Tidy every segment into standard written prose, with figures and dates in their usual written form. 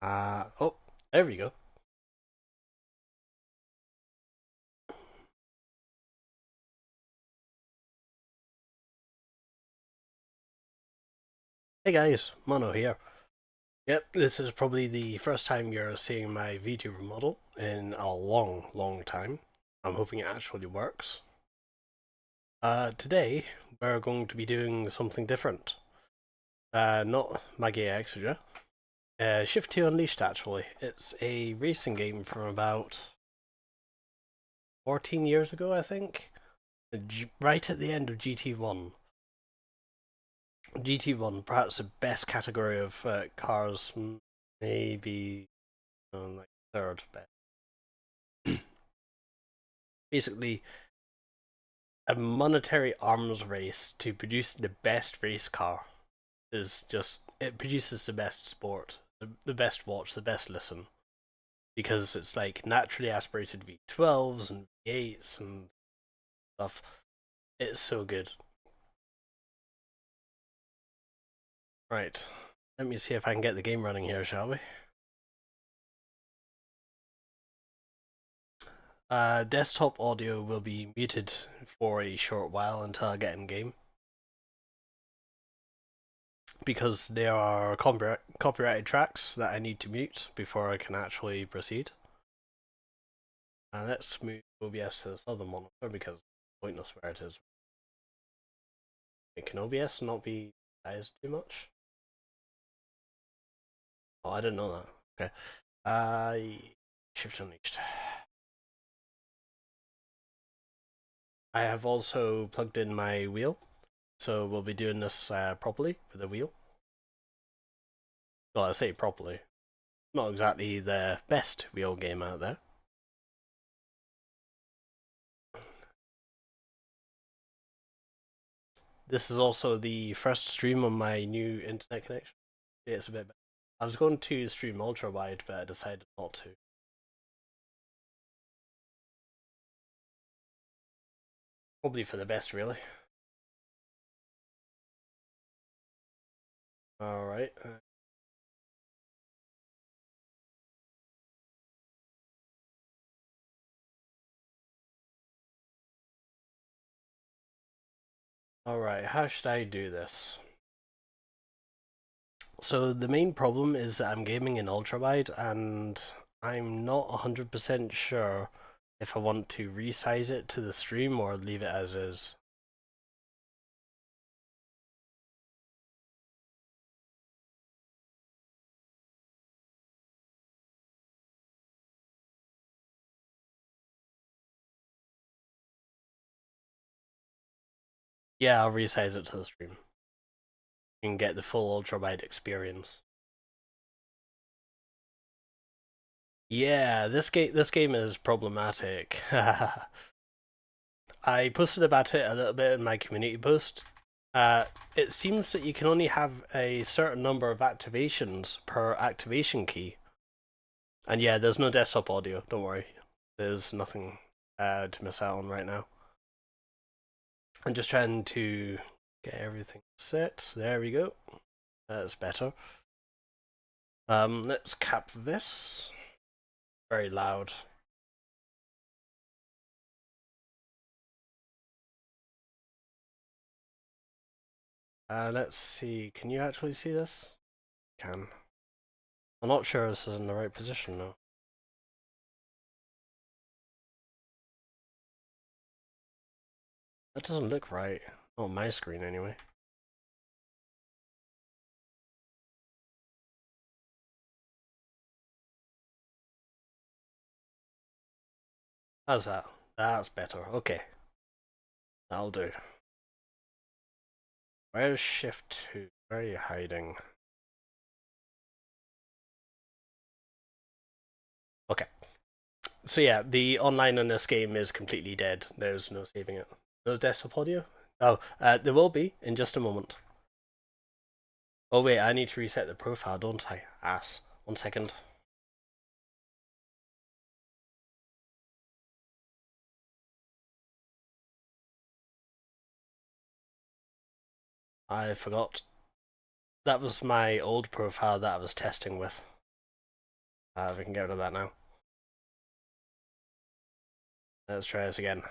Oh, there we go. Hey guys, Mono here. Yep, this is probably the first time you're seeing my VTuber model in a long, long time. I'm hoping it actually works. Today, we're going to be doing something different. Not Maggie Exeter. Shift 2 Unleashed, actually. It's a racing game from about 14 years ago, I think. Right at the end of GT1. GT1, perhaps the best category of cars, maybe like third best. Basically, a monetary arms race to produce the best race car is just, it produces the best sport, the best watch, the best listen. Because it's like naturally aspirated V12s and V8s and stuff. It's so good. Right. Let me see if I can get the game running here, shall we? Desktop audio will be muted for a short while until I get in game. Because there are copyrighted tracks that I need to mute before I can actually proceed. And let's move OBS to this other monitor because it's pointless where it is. Can OBS not be sized too much? Oh, I didn't know that. Okay. Shift Unleashed. I have also plugged in my wheel, so we'll be doing this properly with the wheel. Well, I say properly. Not exactly the best wheel game out there. This is also the first stream on my new internet connection. Yeah, it's a bit better. I was going to stream ultra wide, but I decided not to. Probably for the best, really. Alright. Alright, how should I do this? So the main problem is that I'm gaming in ultra wide, and I'm not 100% sure if I want to resize it to the stream or leave it as is. Yeah, I'll resize it to the stream. You can get the full ultra wide experience. Yeah, this game is problematic. I posted about it a little bit in my community post. It seems that you can only have a certain number of activations per activation key. And yeah, there's no desktop audio, don't worry. There's nothing to miss out on right now. I'm just trying to get everything set. There we go. That's better. Let's cap this. Very loud. Let's see. Can you actually see this? Can. I'm not sure this is in the right position now. That doesn't look right. On my screen, anyway. How's that? That's better. Okay. That'll do. Where's Shift 2? Where are you hiding? Okay. So yeah, the online in this game is completely dead. There's no saving it. No desktop audio? Oh, there will be in just a moment. Oh wait, I need to reset the profile, don't I? Ass. 1 second. I forgot. That was my old profile that I was testing with. We can get rid of that now. Let's try this again.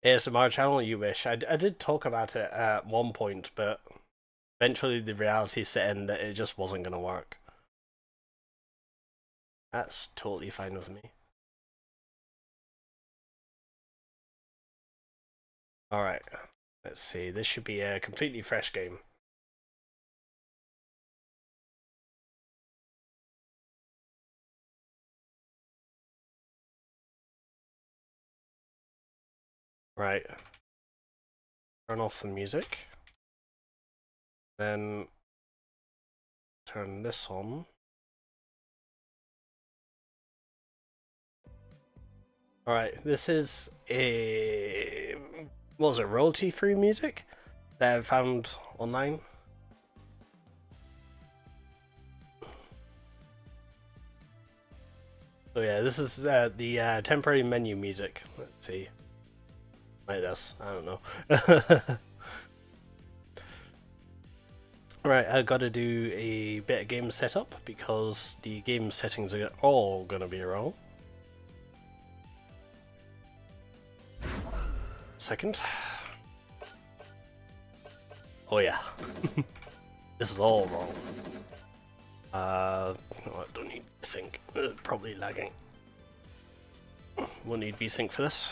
ASMR channel, you wish. I did talk about it at one point, but eventually the reality set in that it just wasn't going to work. That's totally fine with me. Alright, let's see. This should be a completely fresh game. Right. Turn off the music. Then turn this on. Alright, this is a... what was it, royalty-free music that I found online? So yeah, this is the temporary menu music. Let's see. Like this, I don't know. Right, I gotta do a bit of game setup because the game settings are all gonna be wrong. Second. Oh yeah. This is all wrong. I don't need VSync. Probably lagging. Won't need VSync for this.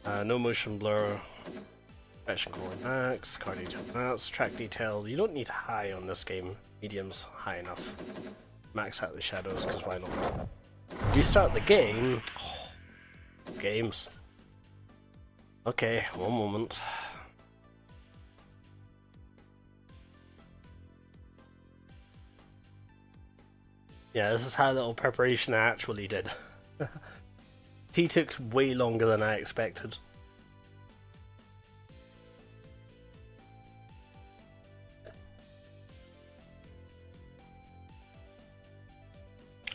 No motion blur. Action core max, car detail max, track detail. You don't need high on this game. Medium's high enough. Max out the shadows, because why not? Restart the game. Oh, games. Okay, one moment. Yeah, this is how little preparation I actually did. Tea took way longer than I expected.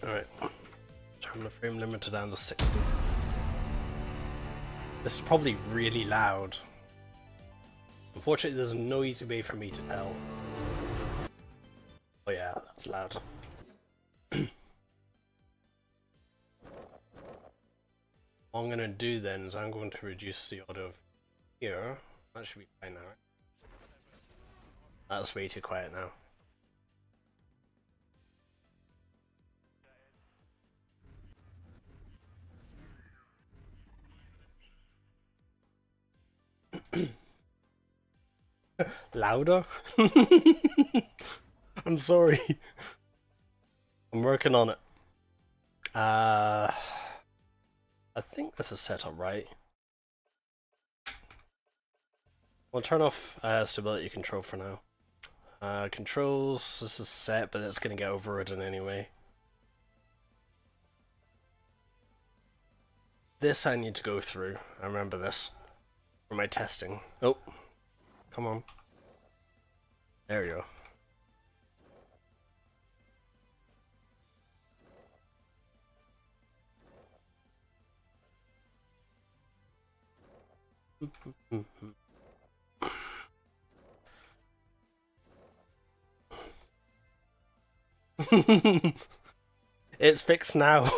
Alright, turn the frame limiter down to 60. This is probably really loud. Unfortunately, there's no easy way for me to tell. Oh yeah, that's loud. What I'm going to do then is I'm going to reduce the audio here. That should be fine now, right? That's way too quiet now. Louder? I'm sorry. I'm working on it. I think this is set up right. We'll turn off stability control for now. Controls, this is set, but it's going to get overridden anyway. This I need to go through. I remember this for my testing. Oh, come on. There we go. It's fixed now.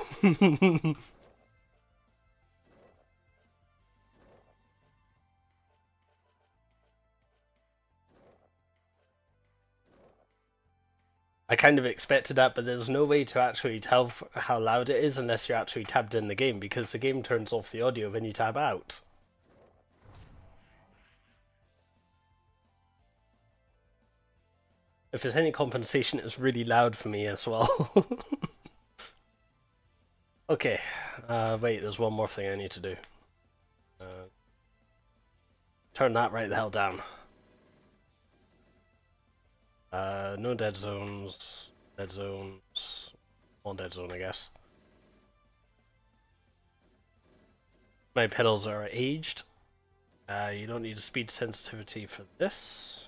I kind of expected that, but there's no way to actually tell how loud it is unless you're actually tabbed in the game, because the game turns off the audio when you tab out. If there's any compensation, it's really loud for me as well. Okay, wait, there's one more thing I need to do. Turn that right the hell down. No dead zones. Dead zones. One dead zone, I guess. My pedals are aged. You don't need a speed sensitivity for this.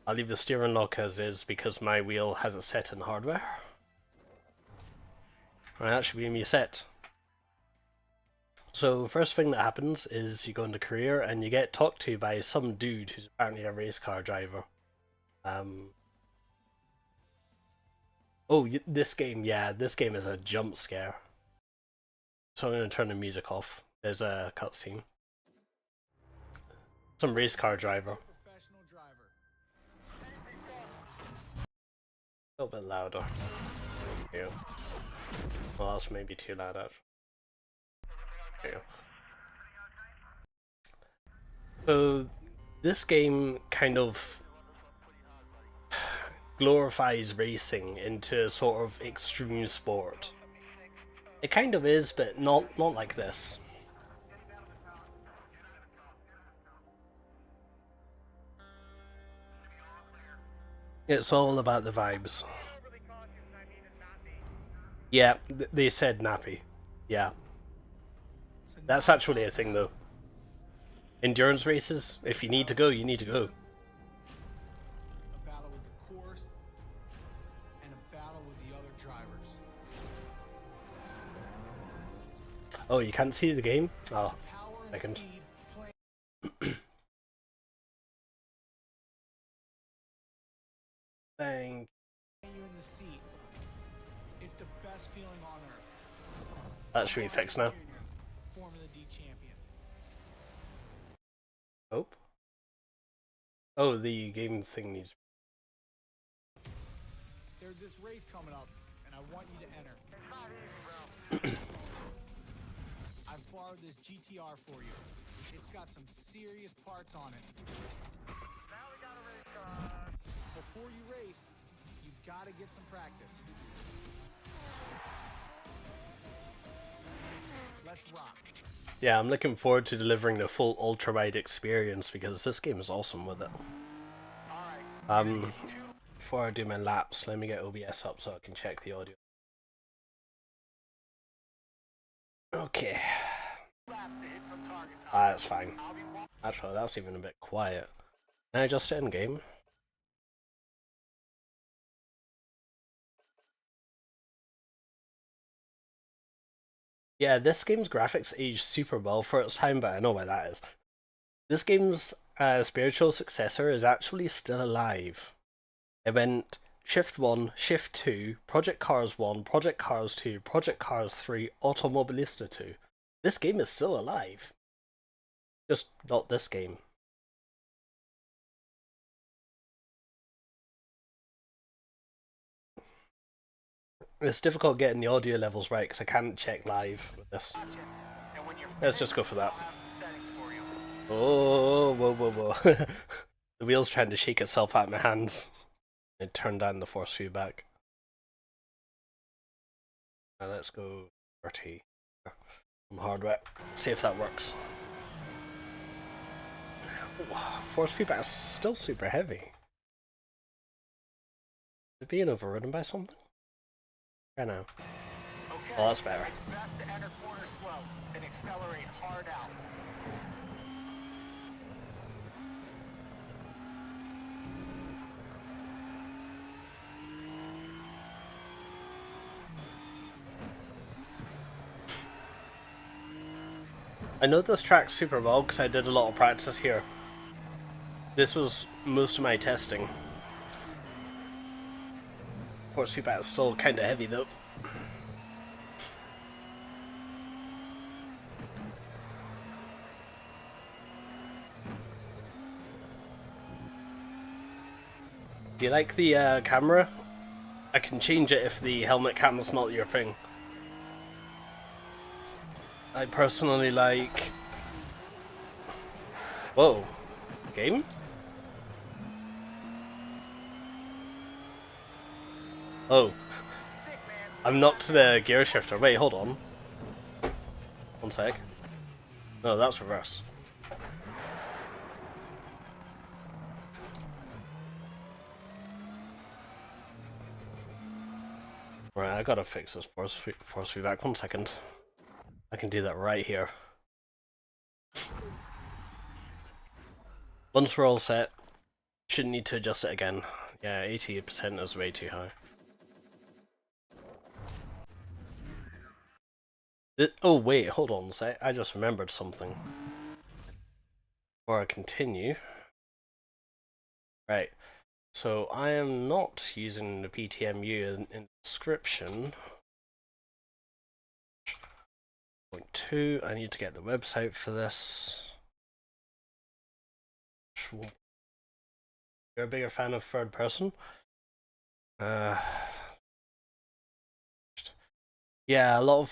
I'll leave the steering lock as is because my wheel has it set in hardware. Alright, that should be me set. So first thing that happens is you go into career and you get talked to by some dude who's apparently a race car driver. Oh, this game, yeah, this game is a jump scare. So I'm going to turn the music off. There's a cutscene. Some race car driver. A little bit louder. Yeah. Well, that's maybe too loud actually. Yeah. So this game kind of glorifies racing into a sort of extreme sport. It kind of is, but not like this. It's all about the vibes. Yeah, they said nappy. Yeah. That's actually a thing though. Endurance races, if you need to go, you need to go. A battle with the course and a battle with the other drivers. Oh, you can't see the game? Oh, second. Thank you in the seat. It's the best feeling on earth. That should be fixed now. Formula D champion. Oh. Oh, the game thing needs. There's this race coming up, and I want you to enter. It's not easy, bro. I've borrowed this GTR for you. It's got some serious parts on it. Now we got a race car. Before you race, you gotta get some practice. Let's rock. Yeah, I'm looking forward to delivering the full ultra-wide experience because this game is awesome with it. Before I do my laps, let me get OBS up so I can check the audio. Okay. That's fine. Actually, that's even a bit quiet. Can I just end game? Yeah, this game's graphics aged super well for its time, but I know why that is. This game's spiritual successor is actually still alive. It went Shift 1, Shift 2, Project Cars 1, Project Cars 2, Project Cars 3, Automobilista 2. This game is still alive. Just not this game. It's difficult getting the audio levels right because I can't check live with this. Let's just go for that. Oh, whoa, whoa, whoa. The wheel's trying to shake itself out of my hands. And turn down the force feedback. Now let's go 30 on hardware. See if that works. Force feedback is still super heavy. Is it being overridden by something? I know. Okay. Oh, that's better. Best to enter corner slow, then accelerate hard out. I know this track super well because I did a lot of practice here. This was most of my testing. Force feedback is still kind of heavy though. Do you like the camera? I can change it if the helmet camera's not your thing. I personally like... Whoa. Game? Oh. I'm knocked to the gear shifter. Wait, hold on. One sec. No, that's reverse. Right, I gotta fix this force feedback. 1 second. I can do that right here. Once we're all set, shouldn't need to adjust it again. Yeah, 80% is way too high. Oh wait, hold on a sec. I just remembered something. Before I continue. Right. So I am not using the PTMU in the description. Point 2, I need to get the website for this. You're a bigger fan of third person? Yeah, a lot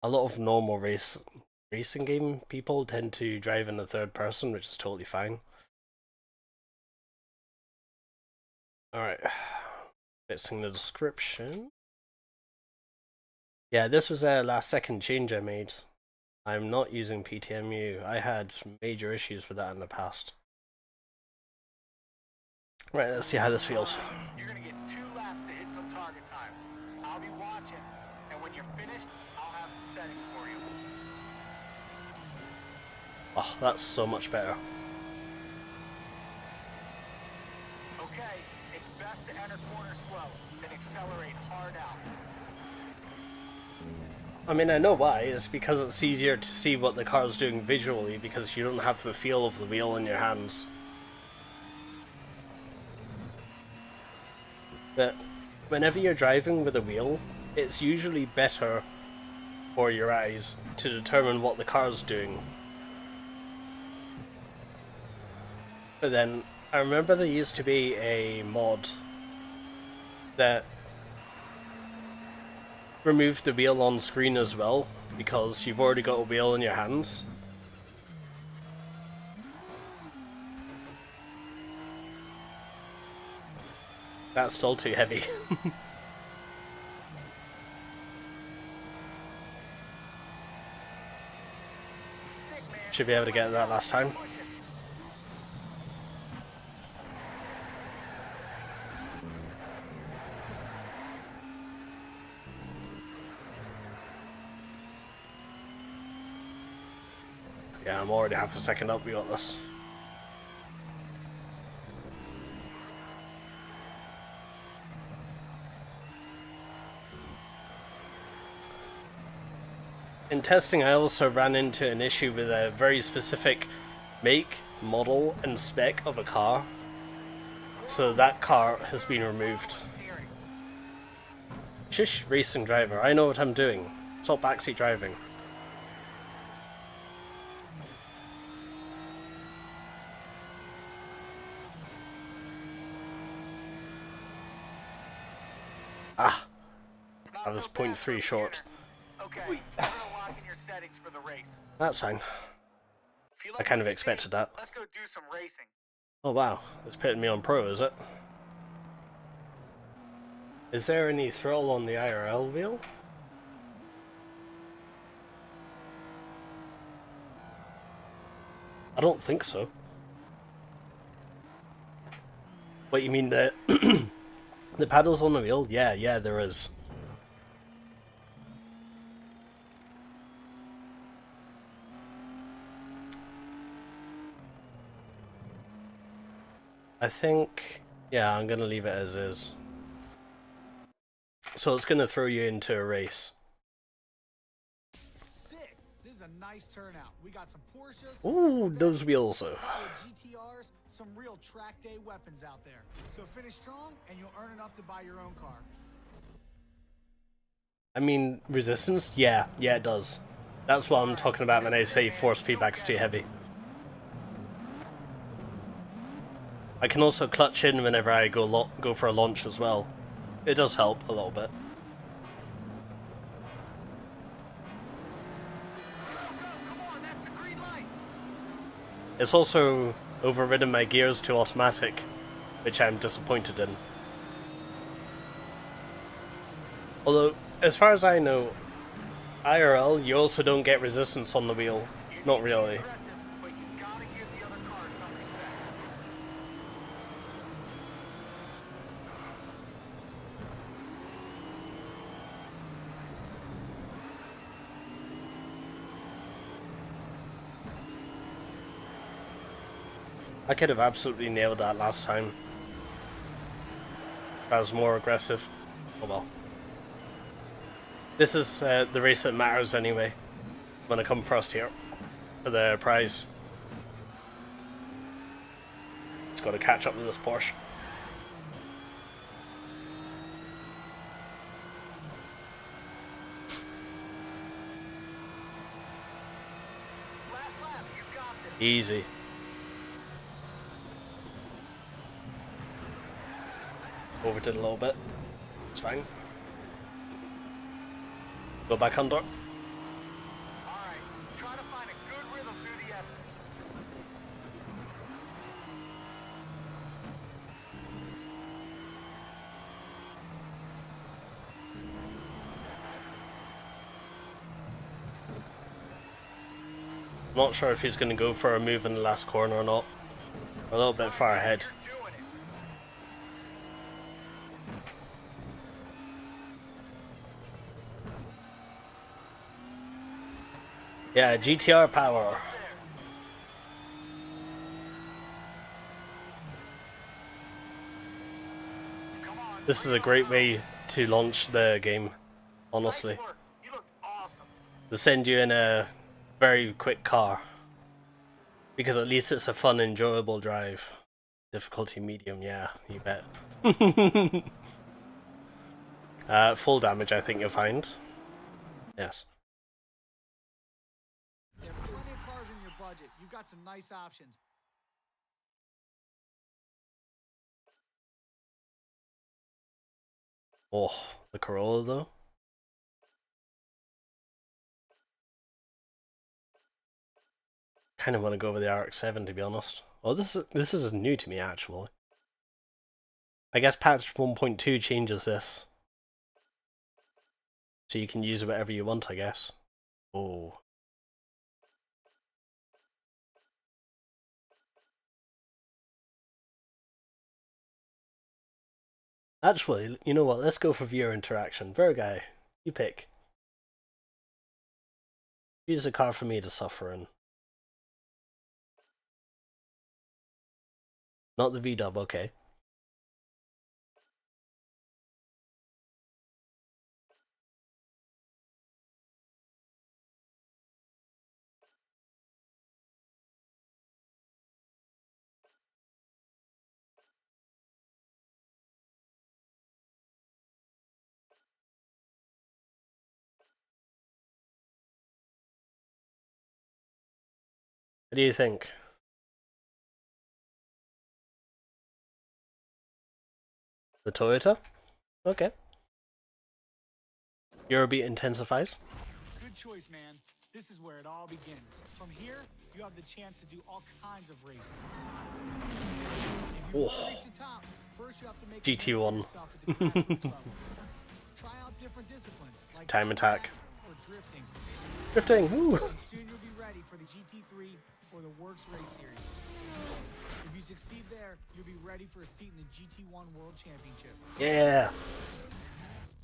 of normal racing game people tend to drive in the third person, which is totally fine. Alright. Fixing the description. Yeah, this was a last second change I made. I'm not using PTMU. I had major issues with that in the past. Right, let's see how this feels. You're gonna get 2 laps to hit some target times. I'll be watching, and when you're finished, I'll have some settings for you. Oh, that's so much better. Okay, it's best to enter corners slow, then accelerate hard out. I mean, I know why. It's because it's easier to see what the car's doing visually because you don't have the feel of the wheel in your hands. But whenever you're driving with a wheel, it's usually better for your eyes to determine what the car's doing. But then, I remember there used to be a mod that removed the wheel on screen as well, because you've already got a wheel in your hands. That's still too heavy. Should be able to get that last time. Yeah, I'm already half a second up, we got this. In testing, I also ran into an issue with a very specific make, model, and spec of a car. So that car has been removed. Shish, racing driver, I know what I'm doing. Stop backseat driving. Ah, I was 0.3 short. Okay, you're gonna lock in your settings for the race. That's fine. I kind of expected that. Let's go do some racing. Oh wow, it's putting me on pro, is it? Is there any thrill on the IRL wheel? I don't think so. What, you mean the the paddles on the wheel? Yeah, there is. I think, yeah, I'm gonna leave it as is. So it's gonna throw you into a race. Sick! This is a nice turnout. We got some Porsches. Ooh, those wheels though. GTRs, some real track day weapons out there. So finish strong, and you'll earn enough to buy your own car. I mean, resistance? Yeah, it does. That's what I'm talking about when I say force feedback's too heavy. I can also clutch in whenever I go for a launch as well. It does help a little bit. It's also overridden my gears to automatic, which I'm disappointed in. Although, as far as I know, IRL, you also don't get resistance on the wheel. Not really. I could have absolutely nailed that last time. I was more aggressive. Oh well. This is the race that matters anyway. I'm gonna come first here for the prize. Just gotta catch up with this Porsche. Last lap, you got this. Easy. Overdid a little bit. It's fine. Go back under. All right, try to find a good rhythm through the S's. I'm not sure if he's going to go for a move in the last corner or not. A little bit far ahead. You're doing it. Yeah, GTR power. Come on. This is a great way to launch the game, honestly. Nice work. You look awesome. To send you in a very quick car. Because at least it's a fun, enjoyable drive. Difficulty medium, yeah, you bet. Full damage, I think you'll find. Yes. There are plenty of cars in your budget. You've got some nice options. Oh, the Corolla though. Kind of want to go with the RX-7 to be honest. Oh, this is new to me actually. I guess patch 1.2 changes this, so you can use it whatever you want. I guess. Oh. Actually, you know what? Let's go for viewer interaction. Virguy, you pick. Choose a car for me to suffer in. Not the V-dub, okay. What do you think? The Toyota? Okay. Eurobeat intensifies. Good choice, man. This is where it all begins. From here, you have the chance to do all kinds of racing. If you want to reach the top, first you have to make a name for GT1. yourself at the grassroots level. Try out different disciplines like Time attack. or drifting. Drifting! Woo! Soon you'll be ready for the GT3 or the Works Race Series. If you succeed there, you'll be ready for a seat in the GT1 World Championship. Yeah!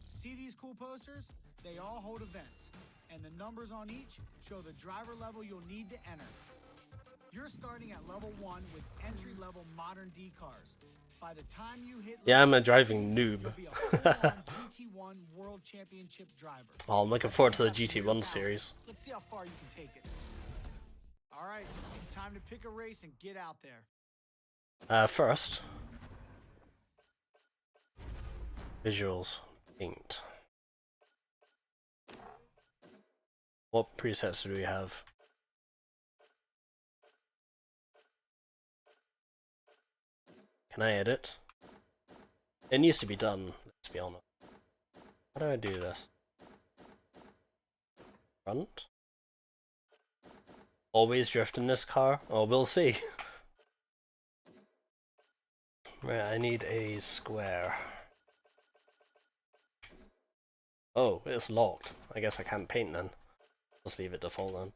See these cool posters? They all hold events, and the numbers on each show the driver level you'll need to enter. You're starting at level 1 with entry-level modern D cars. By the time you hit Yeah, I'm a level driving 60, noob. you'll be a full-on GT1 World Championship driver. Oh, I'm looking forward to the GT1 series. Let's see how far you can take it. All right, it's time to pick a race and get out there. First, visuals, paint. What presets do we have? Can I edit? It needs to be done, let's be honest. How do I do this? Front? Always drift in this car? Oh, we'll see. Right, I need a square. Oh, it's locked. I guess I can't paint then. Just leave it default then.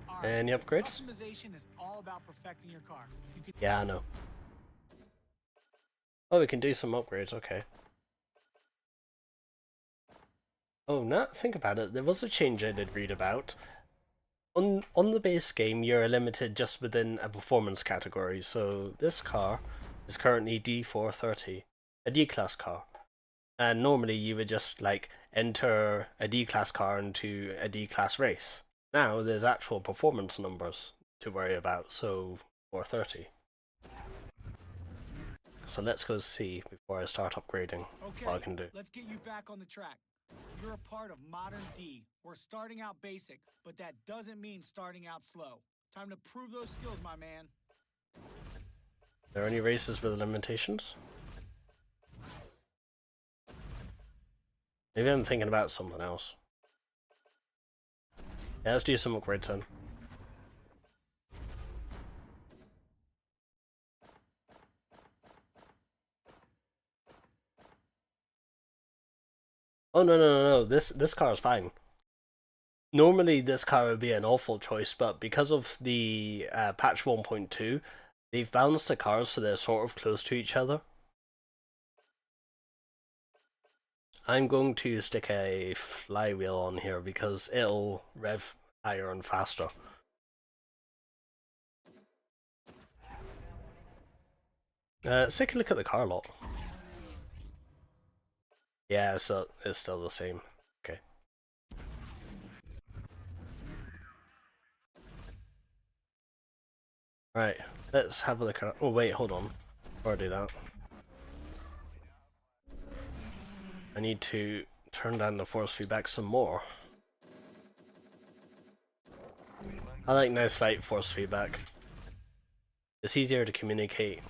All right, Any upgrades? customization is all about perfecting your car. You can Yeah, I know. Oh, we can do some upgrades, okay. Oh, now think about it, there was a change I did read about. On the base game, you're limited just within a performance category, so this car is currently D430, a D-class car. And normally you would just like enter a D-class car into a D-class race. Now there's actual performance numbers to worry about, so 430. So let's go see before I start upgrading what I can do. Let's get you back on the track. You're a part of Modern D. We're starting out basic, but that doesn't mean starting out slow. Time to prove those skills, my man. Are there any races with limitations? Maybe I'm thinking about something else. Yeah, let's do some upgrades then. Oh no, this car is fine. Normally this car would be an awful choice, but because of the patch 1.2, they've balanced the cars so they're sort of close to each other. I'm going to stick a flywheel on here because it'll rev higher and faster. Let's take a look at the car lot. Yeah, so it's still the same. Okay. Right, let's have a look at... Oh wait, hold on. Before I do that, I need to turn down the force feedback some more. I like nice light force feedback. It's easier to communicate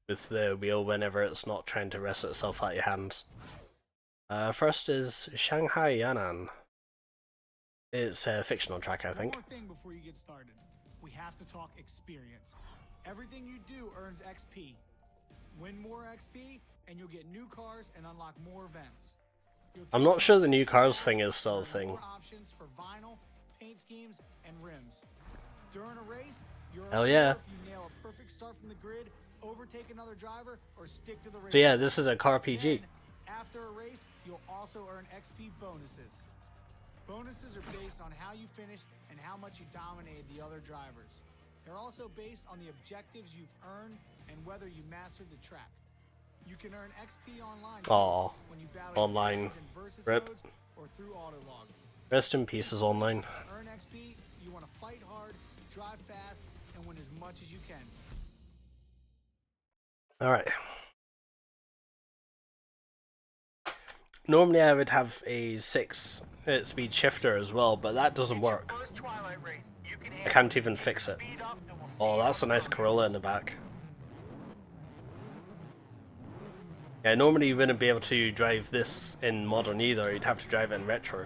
with the wheel whenever it's not trying to wrest itself out of your hands. First is Shanghai Yan'an. It's a fictional track, I think. One more thing before you get started. We have to talk experience. Everything you do earns XP. Win more XP, and you'll get new cars and unlock more events. I'm not sure the new cars thing is still a thing. More options for vinyl, paint schemes, and rims. During a race, you're Hell yeah. if you nail a perfect start from the grid, overtake another driver, or stick to the race. So yeah, this is a car PG. Then, after a race, you'll also earn XP bonuses. Bonuses are based on how you finished and how much you dominated the other drivers. They're also based on the objectives you've earned and whether you mastered the track. You can earn XP online when you battle online. versus Rip. modes or through Autolog. Rest in pieces online. Earn XP, you want to fight hard, drive fast, and win as much as you can. Alright. Normally I would have a 6 speed shifter as well, but that doesn't work. I can't even fix it. Oh, that's a nice Corolla in the back. Yeah, normally you wouldn't be able to drive this in modern either, you'd have to drive it in retro.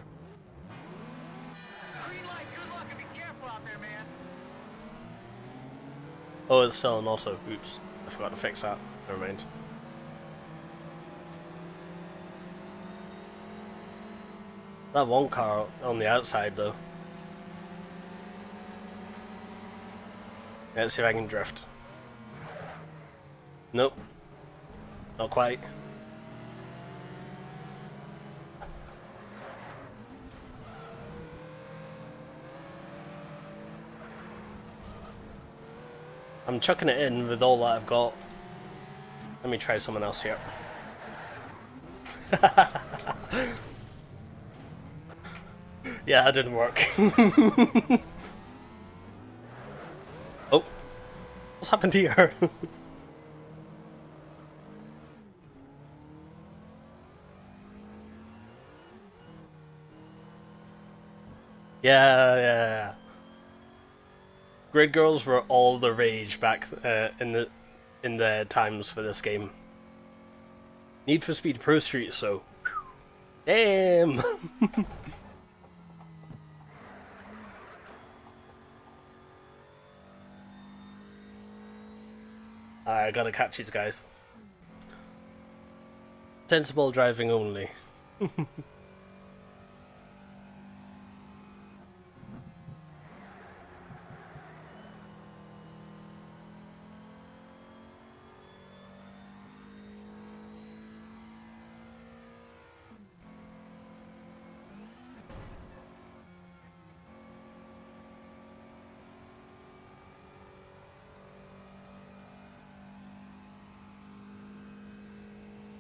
Oh, it's still an auto. Oops, I forgot to fix that. Never mind. That one car on the outside though. Let's see if I can drift. Nope. Not quite. I'm chucking it in with all that I've got. Let me try someone else here. Yeah, that didn't work. Oh, what's happened here? Yeah. Grid girls were all the rage back in the times for this game. Need for Speed Pro Street, so damn. I gotta catch these guys. Sensible driving only.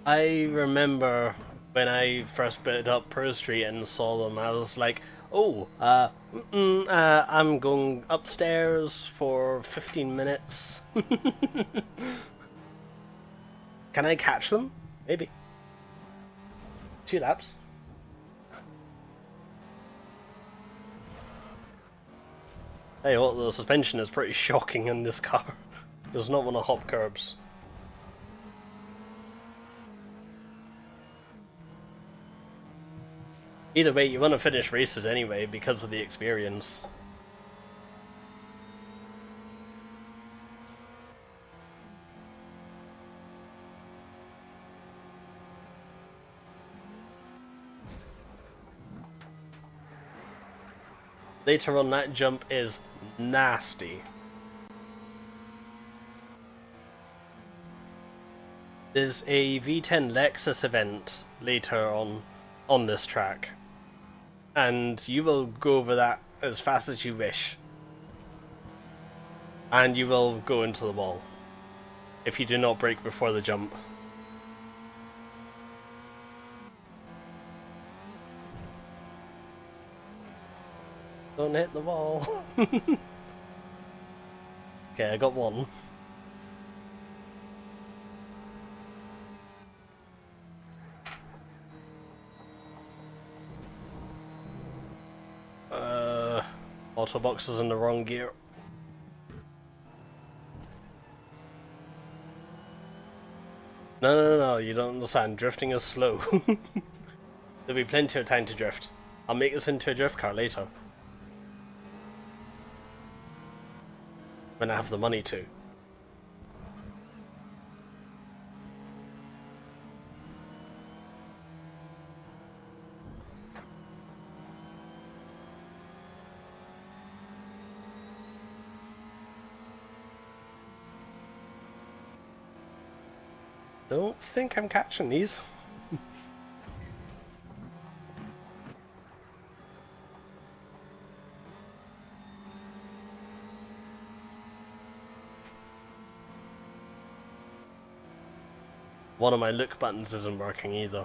I remember when I first booted up Pro Street and saw them, I was like, oh, I'm going upstairs for 15 minutes. Can I catch them? Maybe. 2 laps. Hey, well, the suspension is pretty shocking in this car. Does not want to hop curbs. Either way, you want to finish races anyway because of the experience. Later on, that jump is nasty. There's a V10 Lexus event later on this track, and you will go over that as fast as you wish, and you will go into the wall if you do not brake before the jump. Don't hit the wall. Okay, I got one. Auto box is in the wrong gear. No, you don't understand. Drifting is slow. There'll be plenty of time to drift. I'll make this into a drift car later. When I have the money to. Don't think I'm catching these. One of my look buttons isn't working either.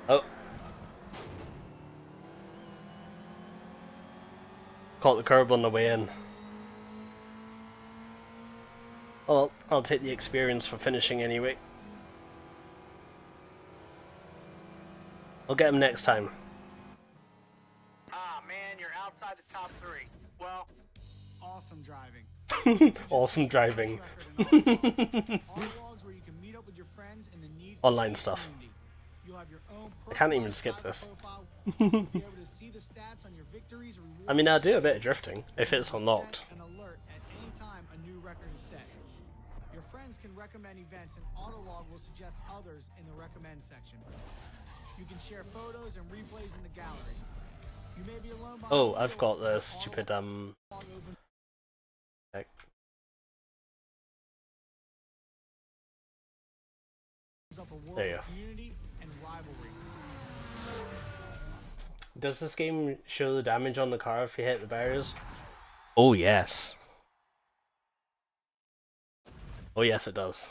Oh. Caught the curb on the way in. Well, I'll take the experience for finishing anyway. I'll get him next time. Ah, man, you're outside the top 3. Well, awesome driving. Awesome driving. Autologs where you can meet up with your friends and the need for Online stuff. community. You'll have your own I can't even personalized skip driver this. profile. You'll be able to see the stats on your victories, I mean, I'll do a bit of drifting if it's unlocked. An alert at any time a new record is set. Your friends can recommend events and Autolog will suggest others in the recommend section. You can share photos and replays in the gallery. You may be alone behind Oh, the I've wheel, got the but stupid Autolog opens up a world There you of go. community and rivalry. Does this game show the damage on the car if you hit the barriers? Oh yes. Oh yes, it does.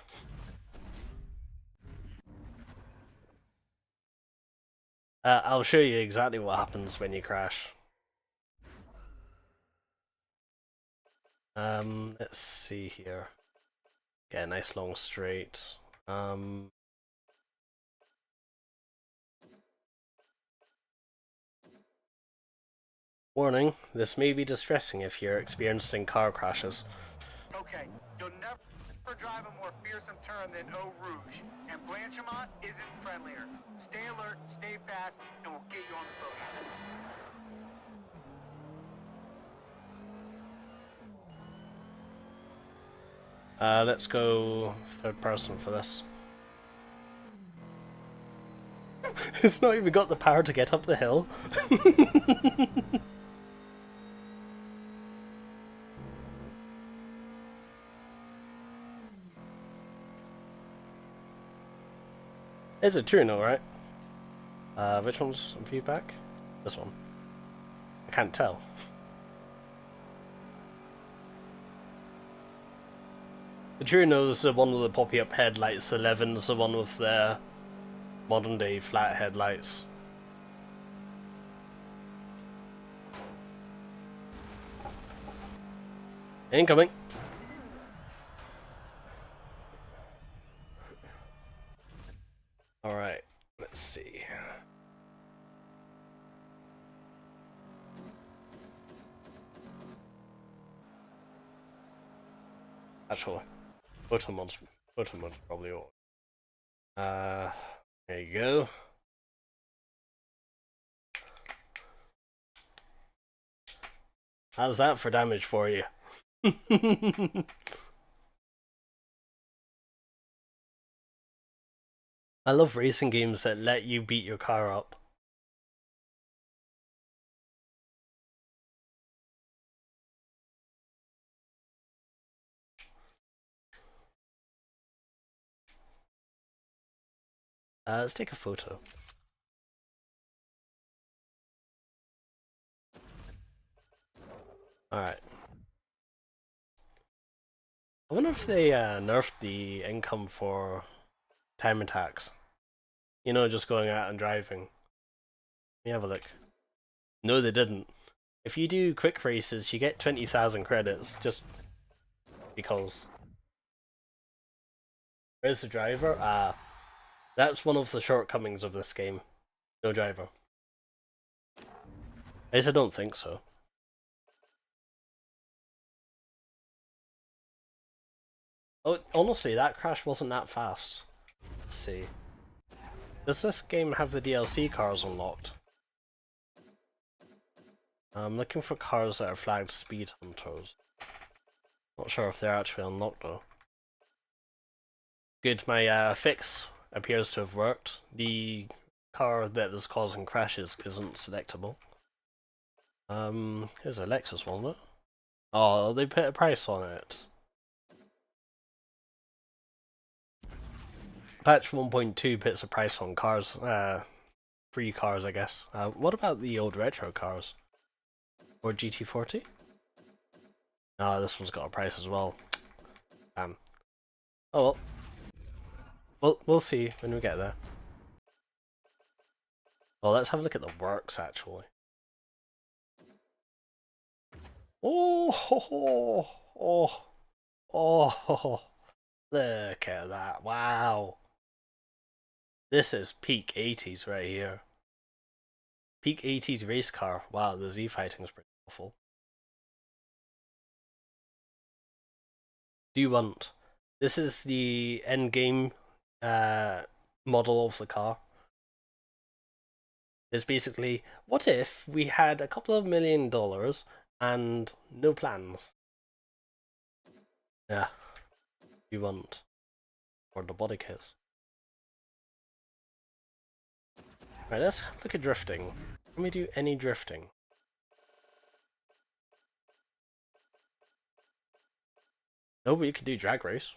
I'll show you exactly what happens when you crash. Let's see here. Get a nice long straight. Warning, this may be distressing if you're experiencing car crashes. Okay, you'll never drive a more fearsome turn than Eau Rouge, and Blanchimont isn't friendlier. Stay alert, stay fast, and we'll get you on the boat. Let's go third person for this. It's not even got the power to get up the hill. It's a Tuno, right? Which one's on feedback? This one. I can't tell. The True Nose is the one with the poppy up headlights, the Levin is the one with the modern day flat headlights. Incoming! Alright, let's see. Actually, Photomon's probably all. There you go. How's that for damage for you? I love racing games that let you beat your car up. Let's take a photo. Alright. I wonder if they nerfed the income for time attacks. You know, just going out and driving. Let me have a look. No, they didn't. If you do quick races, you get 20,000 credits, just because. Where's the driver? That's one of the shortcomings of this game. No driver. At least I don't think so. Oh, honestly, that crash wasn't that fast. Let's see. Does this game have the DLC cars unlocked? I'm looking for cars that are flagged speed hunters. Not sure if they're actually unlocked though. Good, my fix appears to have worked. The car that is causing crashes isn't selectable. Here's a Lexus, wasn't it? Oh, they put a price on it. Patch 1.2 puts a price on cars, free cars, I guess. What about the old retro cars? Or GT40? Ah, this one's got a price as well. Oh well. We'll see when we get there. Well, let's have a look at the works, actually. Oh, look at that. Wow. This is peak 80s right here. Peak 80s race car. Wow, the Z fighting is pretty awful. Do you want? This is the end game model of the car. It's basically, what if we had a couple of $1 million and no plans? Yeah. You want? Or the body kits. Right, let's look at drifting. Can we do any drifting? No, but you could do drag race.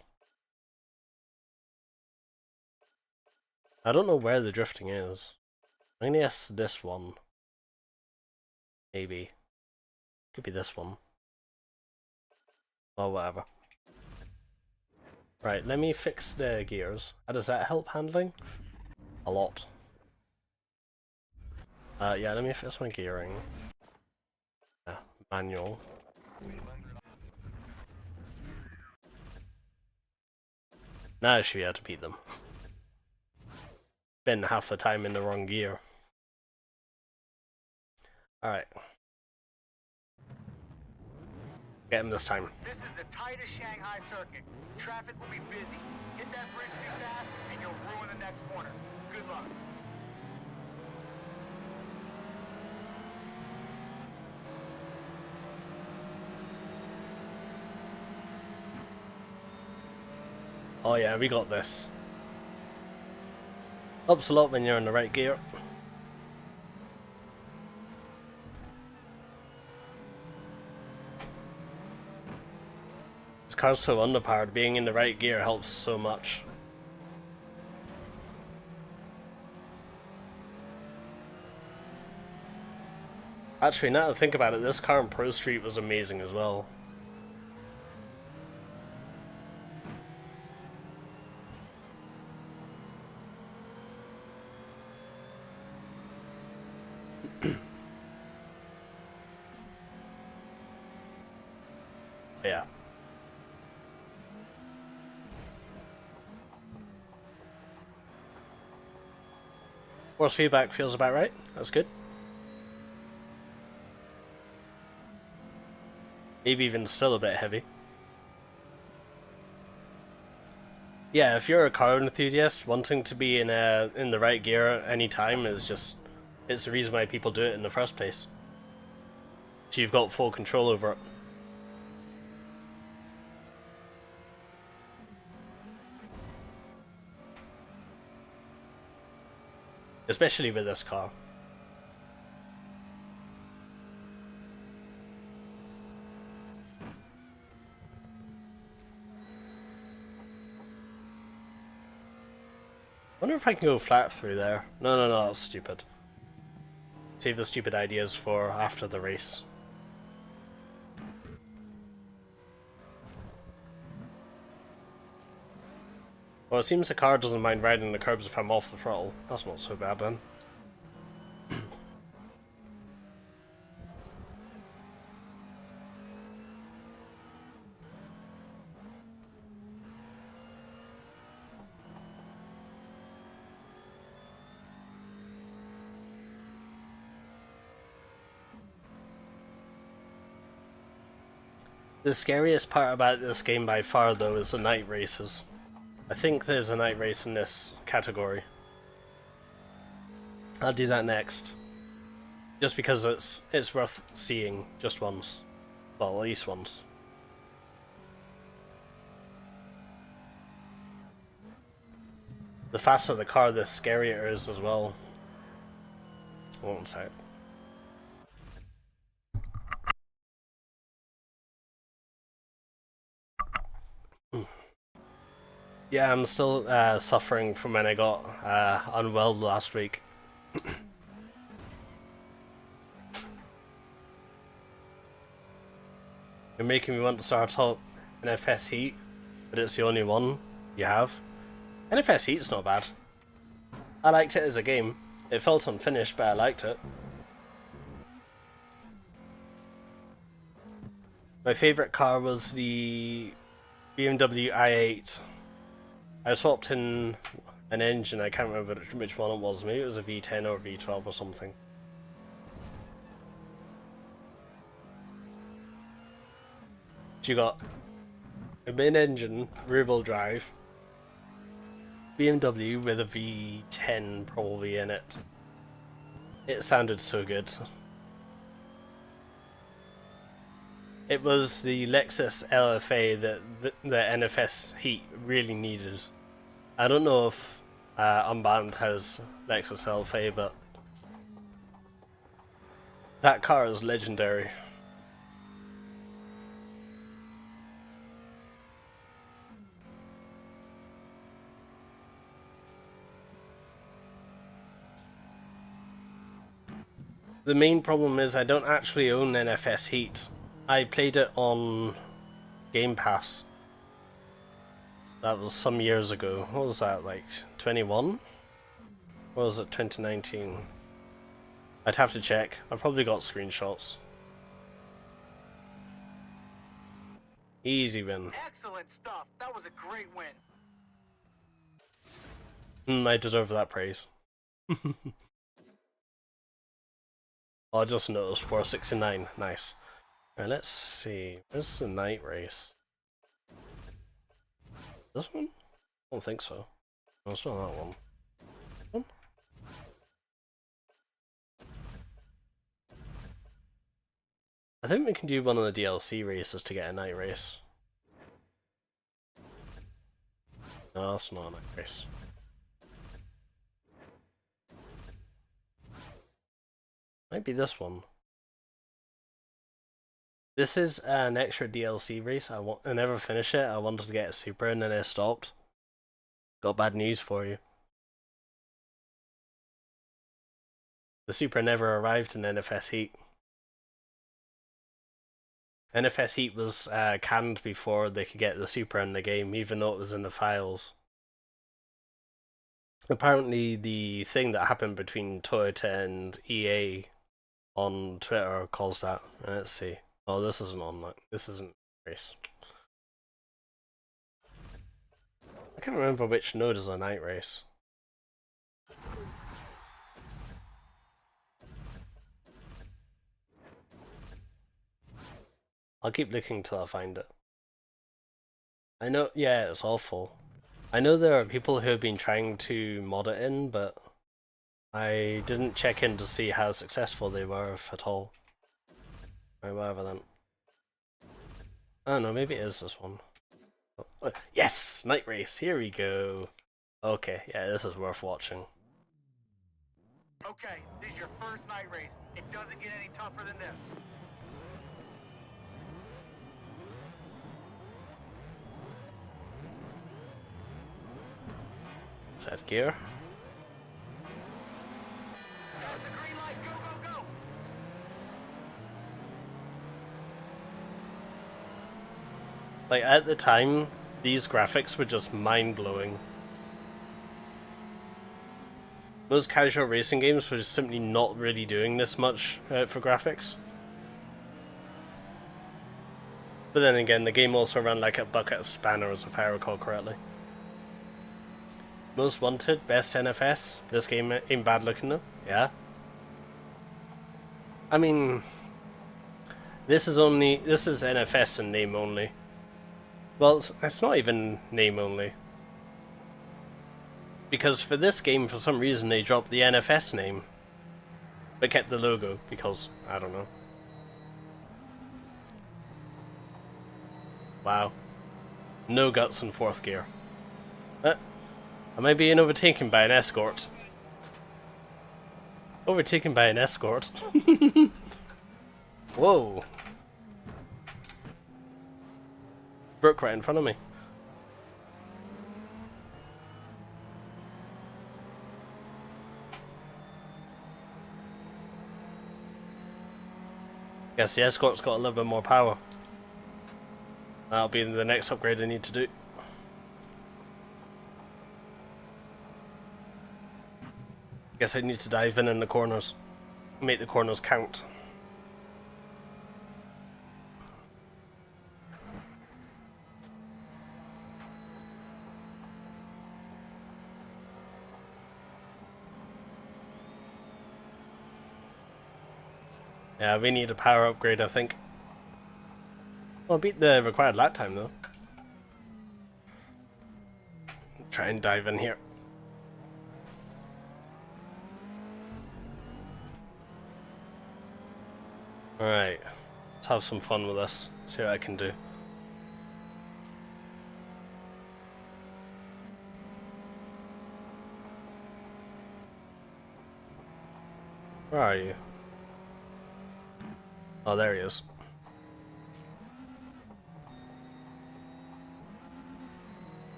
I don't know where the drifting is. I'm gonna guess this one. Maybe. Could be this one. Or whatever. Right, let me fix the gears. Does that help handling? A lot. Yeah, let me fix my gearing. Manual. Now I should be able to beat them. Been half the time in the wrong gear. Alright. Get him this time. This is the tightest Shanghai circuit. Traffic will be busy. Hit that bridge too fast and you'll ruin the next corner. Good luck. Oh yeah, we got this. Helps a lot when you're in the right gear. This car's so underpowered, being in the right gear helps so much. Actually, now that I think about it, this car in Pro Street was amazing as well. Force feedback feels about right. That's good. Maybe even still a bit heavy. Yeah, if you're a car enthusiast, wanting to be in the right gear at any time is just it's the reason why people do it in the first place. So you've got full control over it. Especially with this car. Wonder if I can go flat through there. No, that's stupid. Save the stupid ideas for after the race. Well, it seems the car doesn't mind riding the curbs if I'm off the throttle. That's not so bad then. The scariest part about this game by far, though, is the night races. I think there's a night race in this category. I'll do that next. Just because it's worth seeing just once. Well, at least once. The faster the car, the scarier it is as well. One sec. Yeah, I'm still suffering from when I got unwell last week. You're making me want to start up NFS Heat, but it's the only one you have. NFS Heat's not bad. I liked it as a game. It felt unfinished, but I liked it. My favourite car was the BMW i8. I swapped in an engine, I can't remember which one it was. Maybe it was a V10 or V12 or something. You got a mid-engine rear-wheel drive BMW with a V10 probably in it. It sounded so good. It was the Lexus LFA that the NFS Heat really needed. I don't know if Unbound has Lexus LFA, but that car is legendary. The main problem is I don't actually own NFS Heat. I played it on Game Pass. That was some years ago. What was that, like 21? Or was it 2019? I'd have to check. I probably got screenshots. Easy win. Excellent stuff. That was a great win. I deserve that praise. Oh, I just noticed 469. Nice. Alright, let's see. Where's the night race? This one? I don't think so. No, it's not that one. One? I think we can do one of the DLC races to get a night race. No, that's not a night race. Might be this one. This is an extra DLC race. I never finished it. I wanted to get a Super and then I stopped. Got bad news for you. The Super never arrived in NFS Heat. NFS Heat was canned before they could get the Super in the game, even though it was in the files. Apparently, the thing that happened between Toyota and EA on Twitter caused that. Let's see. Oh, this isn't online. This isn't race. I can't remember which node is a night race. I'll keep looking till I find it. I know, yeah, it's awful. I know there are people who have been trying to mod it in, but I didn't check in to see how successful they were, if at all. Right, whatever then. I don't know, maybe it is this one. Oh, yes! Night Race, here we go. Okay, yeah, this is worth watching. Okay, this is your first night race. It doesn't get any tougher than this. Set gear. That's a green light. Go, go, go! Like, at the time, these graphics were just mind-blowing. Most casual racing games were just simply not really doing this much for graphics. But then again, the game also ran like a bucket of spanners, if I recall correctly. Most Wanted, Best NFS. This game ain't bad looking though. Yeah. I mean, this is NFS in name only. Well, it's not even name only. Because for this game, for some reason, they dropped the NFS name. But kept the logo, because, I don't know. Wow. No guts in fourth gear. Am I being overtaken by an escort? Overtaken by an escort? Whoa. Broke right in front of me. Guess the escort's got a little bit more power. That'll be the next upgrade I need to do. Guess I need to dive in the corners. Make the corners count. Yeah, we need a power upgrade, I think. Well, beat the required lap time, though. Try and dive in here. Alright. Let's have some fun with this. See what I can do. Where are you? Oh, there he is.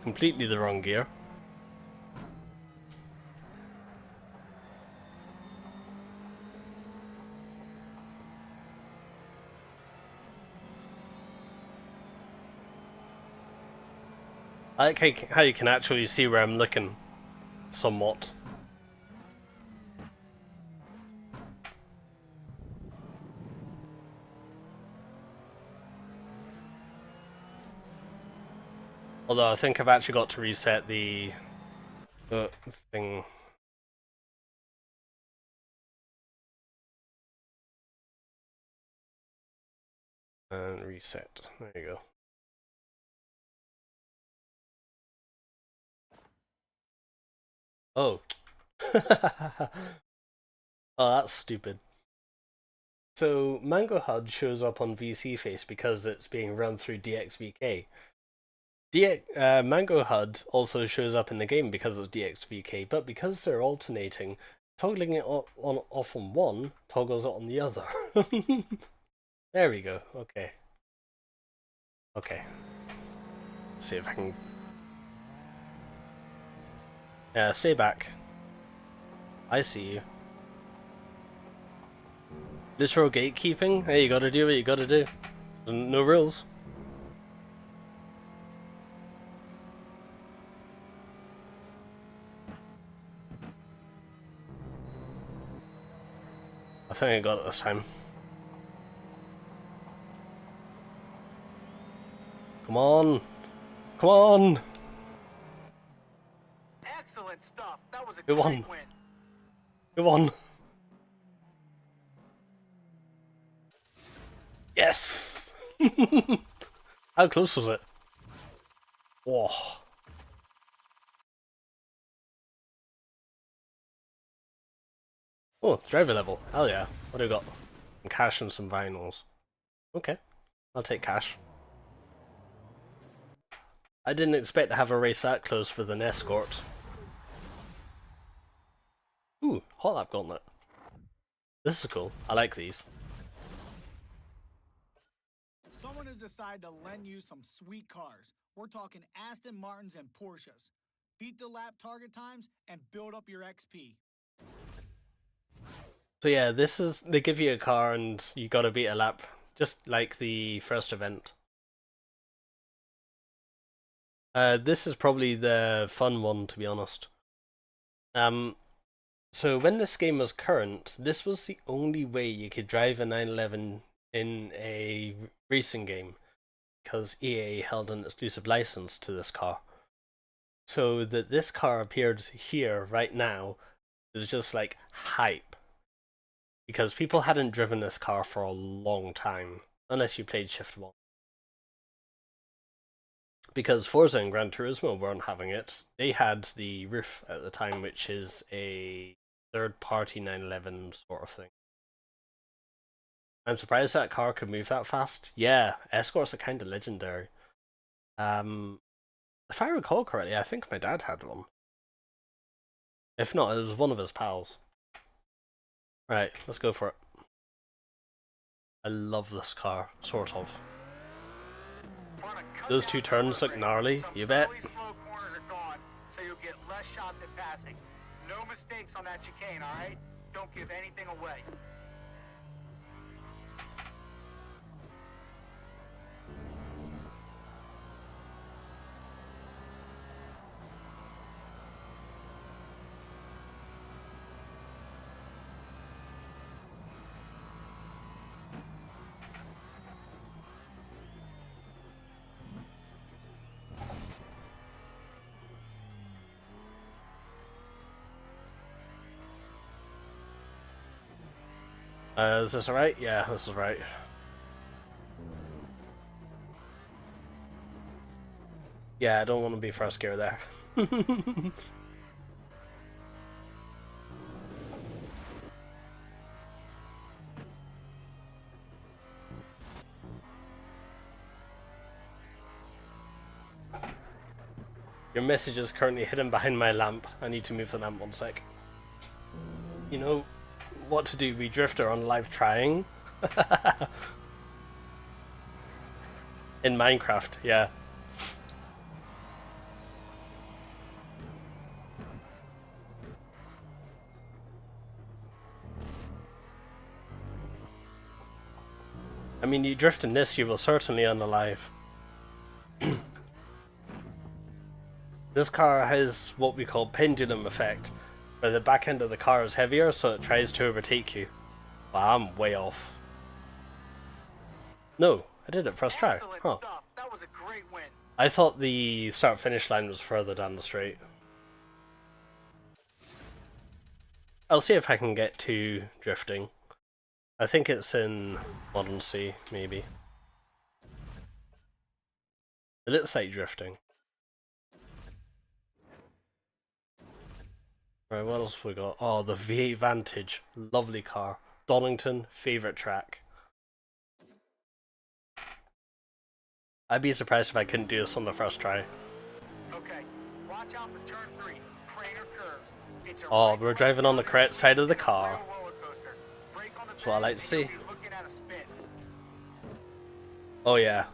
Completely the wrong gear. I like how you can actually see where I'm looking, somewhat. Although I think I've actually got to reset the thing. And reset. There you go. Oh. Oh, that's stupid. So, Mango HUD shows up on VC Face because it's being run through DXVK. Mango HUD also shows up in the game because it's DXVK, but because they're alternating, toggling it off on one toggles it on the other. There we go. Okay. Okay. Let's see if I can. Yeah, stay back. I see you. Literal gatekeeping? Hey, you gotta do what you gotta do. No rules. I think I got it this time. Come on! Come on! Excellent stuff. That was a Who great won? win. Who won? Yes! How close was it? Whoa. Oh, driver level. Hell yeah. What do we got? Some cash and some vinyls. Okay. I'll take cash. I didn't expect to have a race that close with an escort. Ooh, hot lap gauntlet. This is cool. I like these. Someone has decided to lend you some sweet cars. We're talking Aston Martins and Porsches. Beat the lap target times and build up your XP. So yeah, this is, they give you a car and you gotta beat a lap, just like the first event. This is probably the fun one, to be honest. So when this game was current, this was the only way you could drive a 911 in a racing game, because EA held an exclusive license to this car. So that this car appeared here right now was just like hype, because people hadn't driven this car for a long time, unless you played Shift 1. Because Forza and Gran Turismo weren't having it. They had the Roof at the time, which is a third-party 911 sort of thing. I'm surprised that car could move that fast. Yeah, Escorts are kind of legendary. If I recall correctly, I think my dad had one. If not, it was one of his pals. Right, let's go for it. I love this car, sort of. Those two turns look gnarly, you bet. Really slow corners are gone, so you'll get less shots at passing. No mistakes on that chicane, all right? Don't give anything away. Is this alright? Yeah, this is right. Yeah, I don't want to be first gear there. Your message is currently hidden behind my lamp. I need to move the lamp 1 sec. You know what to do, we drifter on live trying. In Minecraft, yeah. I mean, you drift in this, you will certainly unalive. This car has what we call pendulum effect, where the back end of the car is heavier, so it tries to overtake you. Wow, I'm way off. No, I did it first try. Huh. That was a great win. I thought the start-finish line was further down the straight. I'll see if I can get to drifting. I think it's in Modern C, maybe. It looks like drifting. Right, what else have we got? Oh, the V8 Vantage. Lovely car. Donington, favourite track. I'd be surprised if I couldn't do this on the first try. Okay, watch out for turn 3, crater curves. It's a Oh, we're driving on the correct side of the car. roller coaster. Brake on the That's what I like to see. and you'll be looking at a spin. Oh yeah.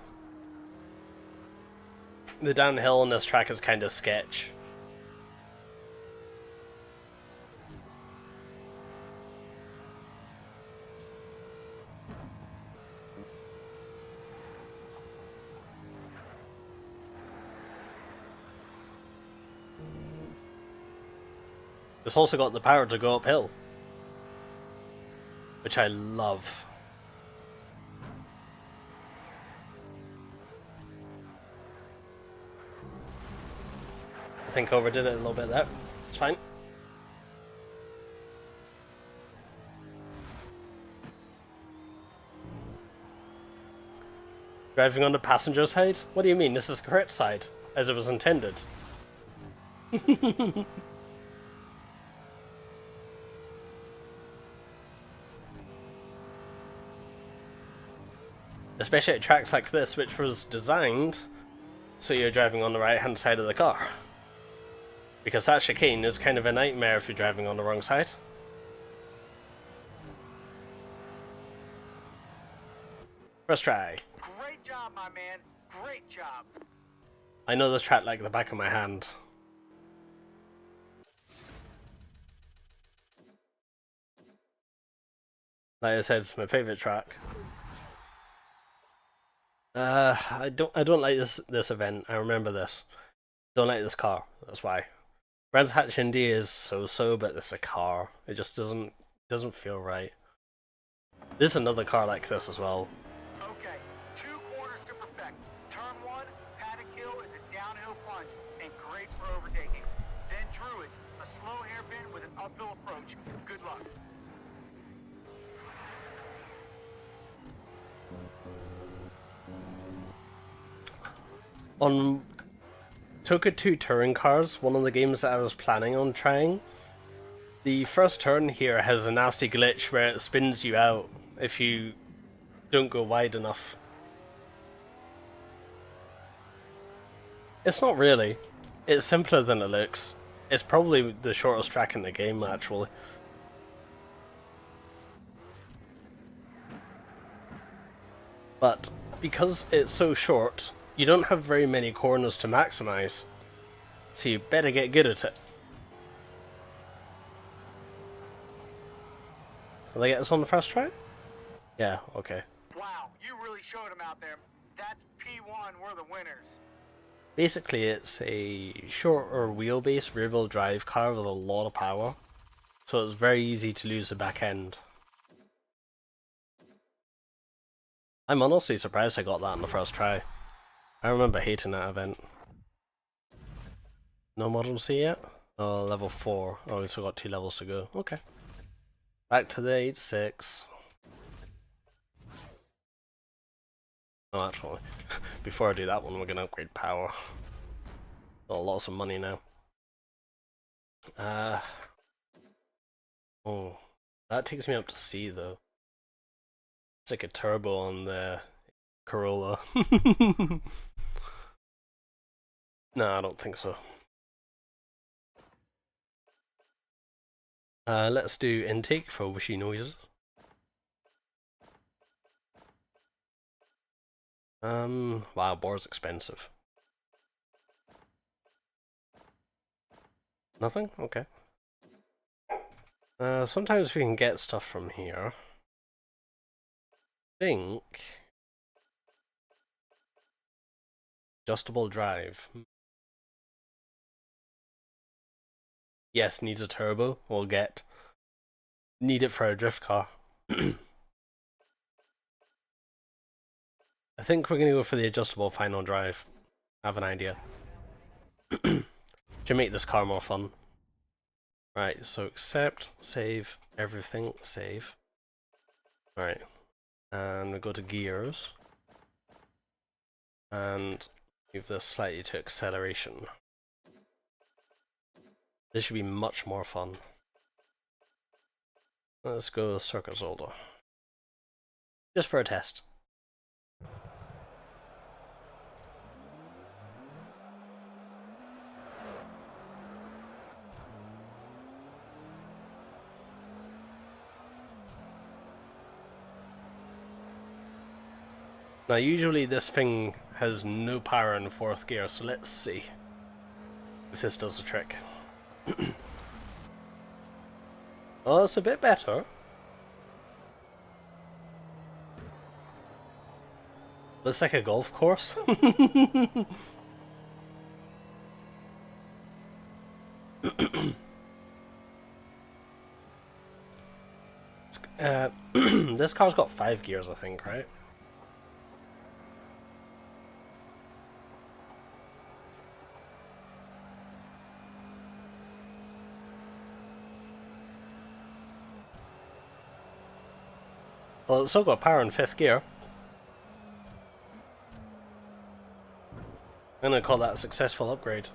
The downhill on this track is kind of sketch. It's also got the power to go uphill, which I love. I think I overdid it a little bit there. It's fine. Driving on the passenger side? What do you mean? This is the correct side, as it was intended. Especially at tracks like this, which was designed so you're driving on the right hand side of the car. Because that chicane is kind of a nightmare if you're driving on the wrong side. First try. Great job, my man. Great job. I know this track like the back of my hand. Like I said, it's my favourite track. I don't like this event. I remember this. Don't like this car. That's why. Brands Hatch Indy is so, but it's a car. It just doesn't feel right. There's another car like this as well. Okay, 2 corners to perfect. Turn 1, Paddock Hill is a downhill plunge and great for overtaking. Then Druids, a slow hairpin with an uphill approach. Good luck. On Toka 2 touring cars, one of the games that I was planning on trying, the first turn here has a nasty glitch where it spins you out if you don't go wide enough. It's not really. It's simpler than it looks. It's probably the shortest track in the game, actually. But because it's so short, you don't have very many corners to maximize, so you better get good at it. Will they get us on the first try? Yeah, okay. Wow, you really showed them out there. That's P1, we're the winners. Basically, it's a shorter wheelbase rear-wheel drive car with a lot of power, so it's very easy to lose the back end. I'm honestly surprised I got that on the first try. I remember hating that event. No Model C yet? Oh, level 4. Oh, we still got 2 levels to go. Okay. Back to the 8.6. Oh, actually, before I do that one, we're going to upgrade power. Got lots of money now. Oh, that takes me up to C, though. It's like a turbo on the Corolla. No, I don't think so. Let's do intake for wishy noises. Wow, bore's expensive. Nothing? Okay. Sometimes we can get stuff from here. I think... Adjustable drive. Yes, needs a turbo. We'll get... Need it for a drift car. I think we're going to go for the adjustable final drive. I have an idea. To make this car more fun. Right, so accept, save, everything, save. Right, and we go to gears. And move this slightly to acceleration. This should be much more fun. Let's go Circuit Zolder. Just for a test. Now usually this thing has no power in 4th gear, so let's see if this does the trick. Oh, it's a bit better. Looks like a golf course. This car's got 5 gears, I think, right? Well, it's still got power in 5th gear. I'm gonna call that a successful upgrade.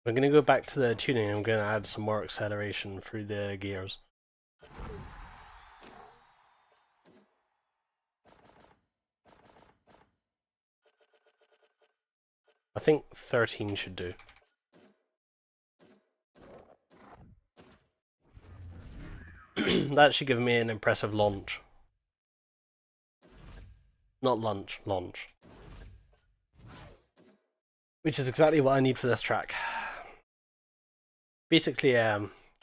We're gonna go back to the tuning. I'm gonna add some more acceleration through the gears. I think 13 should do. That should give me an impressive launch. Not lunch, launch. Which is exactly what I need for this track. Basically,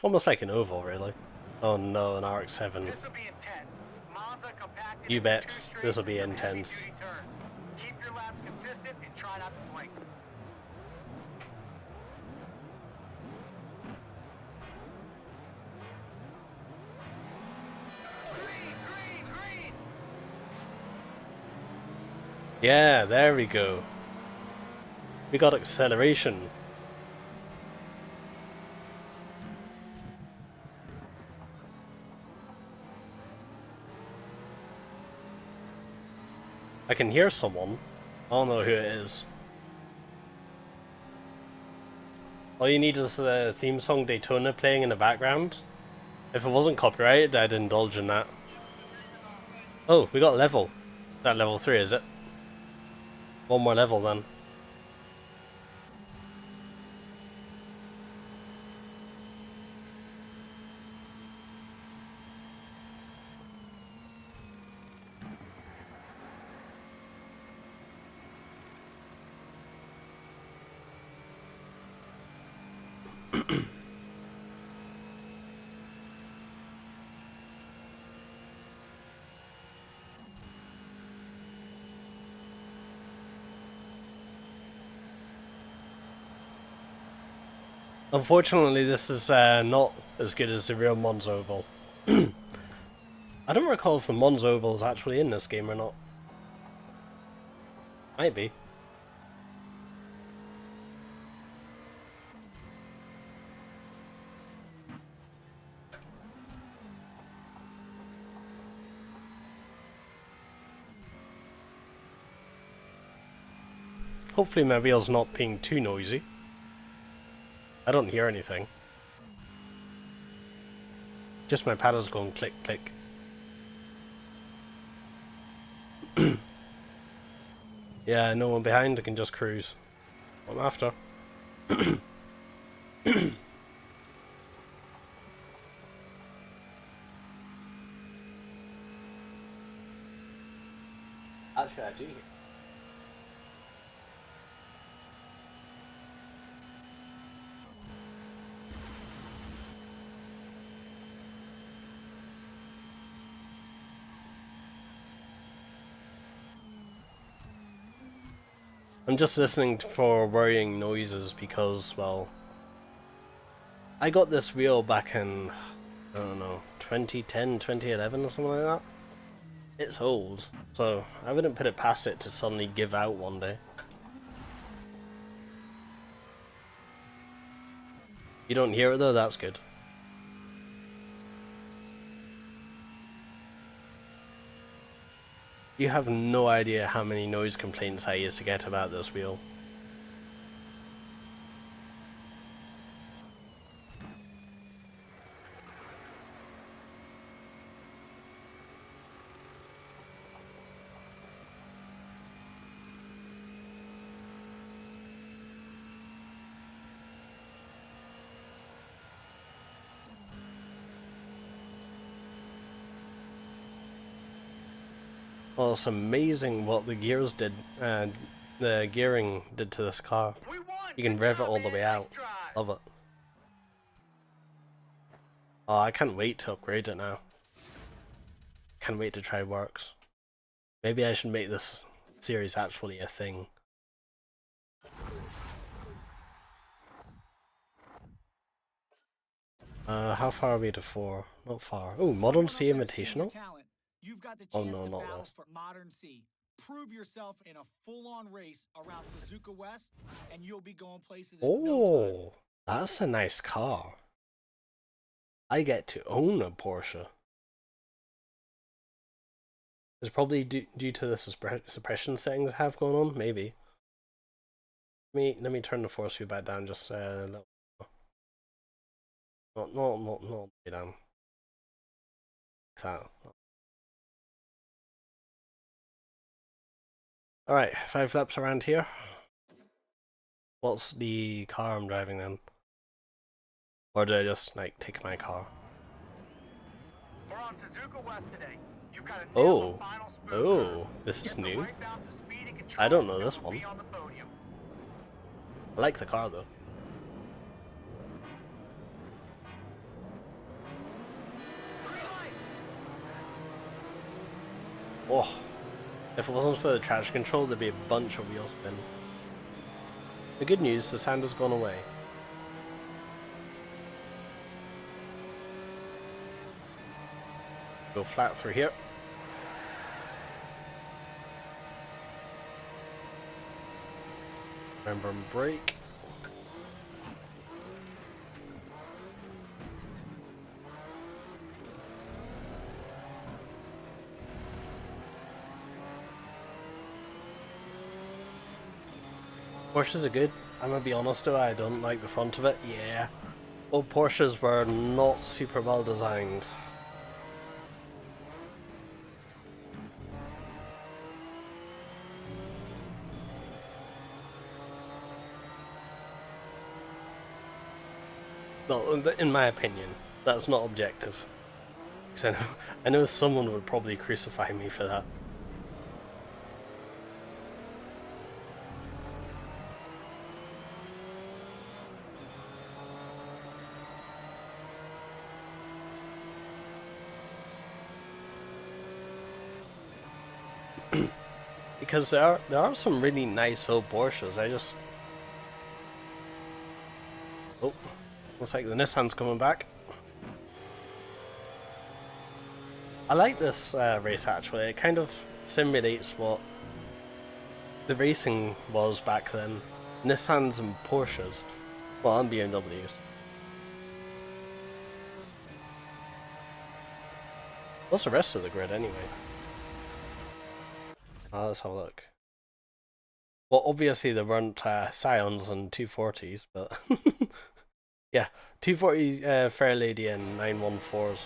almost like an oval, really. Oh no, an RX-7. This'll be intense. Monza compacted You bet. into 2 straights This'll be and some intense. heavy-duty turns. Keep your laps consistent and try not to blink. Green, green, green. Yeah, there we go. We got acceleration. I can hear someone. I don't know who it is. All you need is the theme song Daytona playing in the background. If it wasn't copyrighted, I'd indulge in that. Oh, we got level. That level 3, is it? One more level then. Unfortunately, this is not as good as the real Mons Oval. I don't recall if the Mons Oval is actually in this game or not. Might be. Hopefully my wheel's not being too noisy. I don't hear anything. Just my paddles going click click. Yeah, no one behind, I can just cruise. What I'm after. Actually, I do hear. I'm just listening for worrying noises because, well, I got this wheel back in, I don't know, 2010, 2011 or something like that. It's old, so I wouldn't put it past it to suddenly give out one day. You don't hear it though, that's good. You have no idea how many noise complaints I used to get about this wheel. Well, it's amazing what the gears did, the gearing did to this car. We won. You can Good rev it job, all the man. way Nice out. drive. Love it. Oh, I can't wait to upgrade it now. Can't wait to try Works. Maybe I should make this series actually a thing. How far are we to 4? Not far. Oh, Model C Invitational? You've got the Oh chance no, to not battle this. for Modern C. Prove yourself in a full-on race around Suzuka West, and you'll be going places in no time. Oh, that's a nice car. I get to own a Porsche. It's probably due to the suppression settings I have going on, maybe. Let me turn the force view back down just a little. Not way down. Like that. Alright, 5 laps around here. What's the car I'm driving then? Or do I just like take my car? We're on Suzuka West today. You've got a Oh, final smooth oh, this is new. I don't know this one. I like the car though. Oh, if it wasn't for the traction control, there'd be a bunch of wheel spin. The good news, the sand has gone away. Go flat through here. Remember and brake. Porsches are good. I'm gonna be honest though, I don't like the front of it. Yeah. Old Porsches were not super well designed. Well, in my opinion, that's not objective. Because I know someone would probably crucify me for that. Because there are some really nice old Porsches. I just looks like the Nissan's coming back. I like this race actually. It kind of simulates what the racing was back then. Nissans and Porsches. Well, and BMWs. What's the rest of the grid anyway? Let's have a look. Well, obviously there weren't Scions and 240s, but yeah, 240 Fairlady and 914s.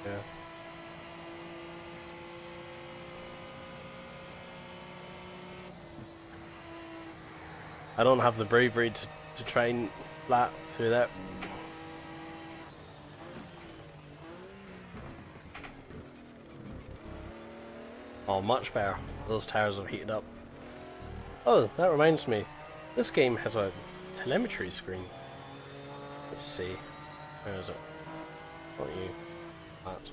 Yeah. I don't have the bravery to try and flat through that. Oh, much better. Those tires have heated up. Oh, that reminds me. This game has a telemetry screen. Let's see. Where is it? Not you. That.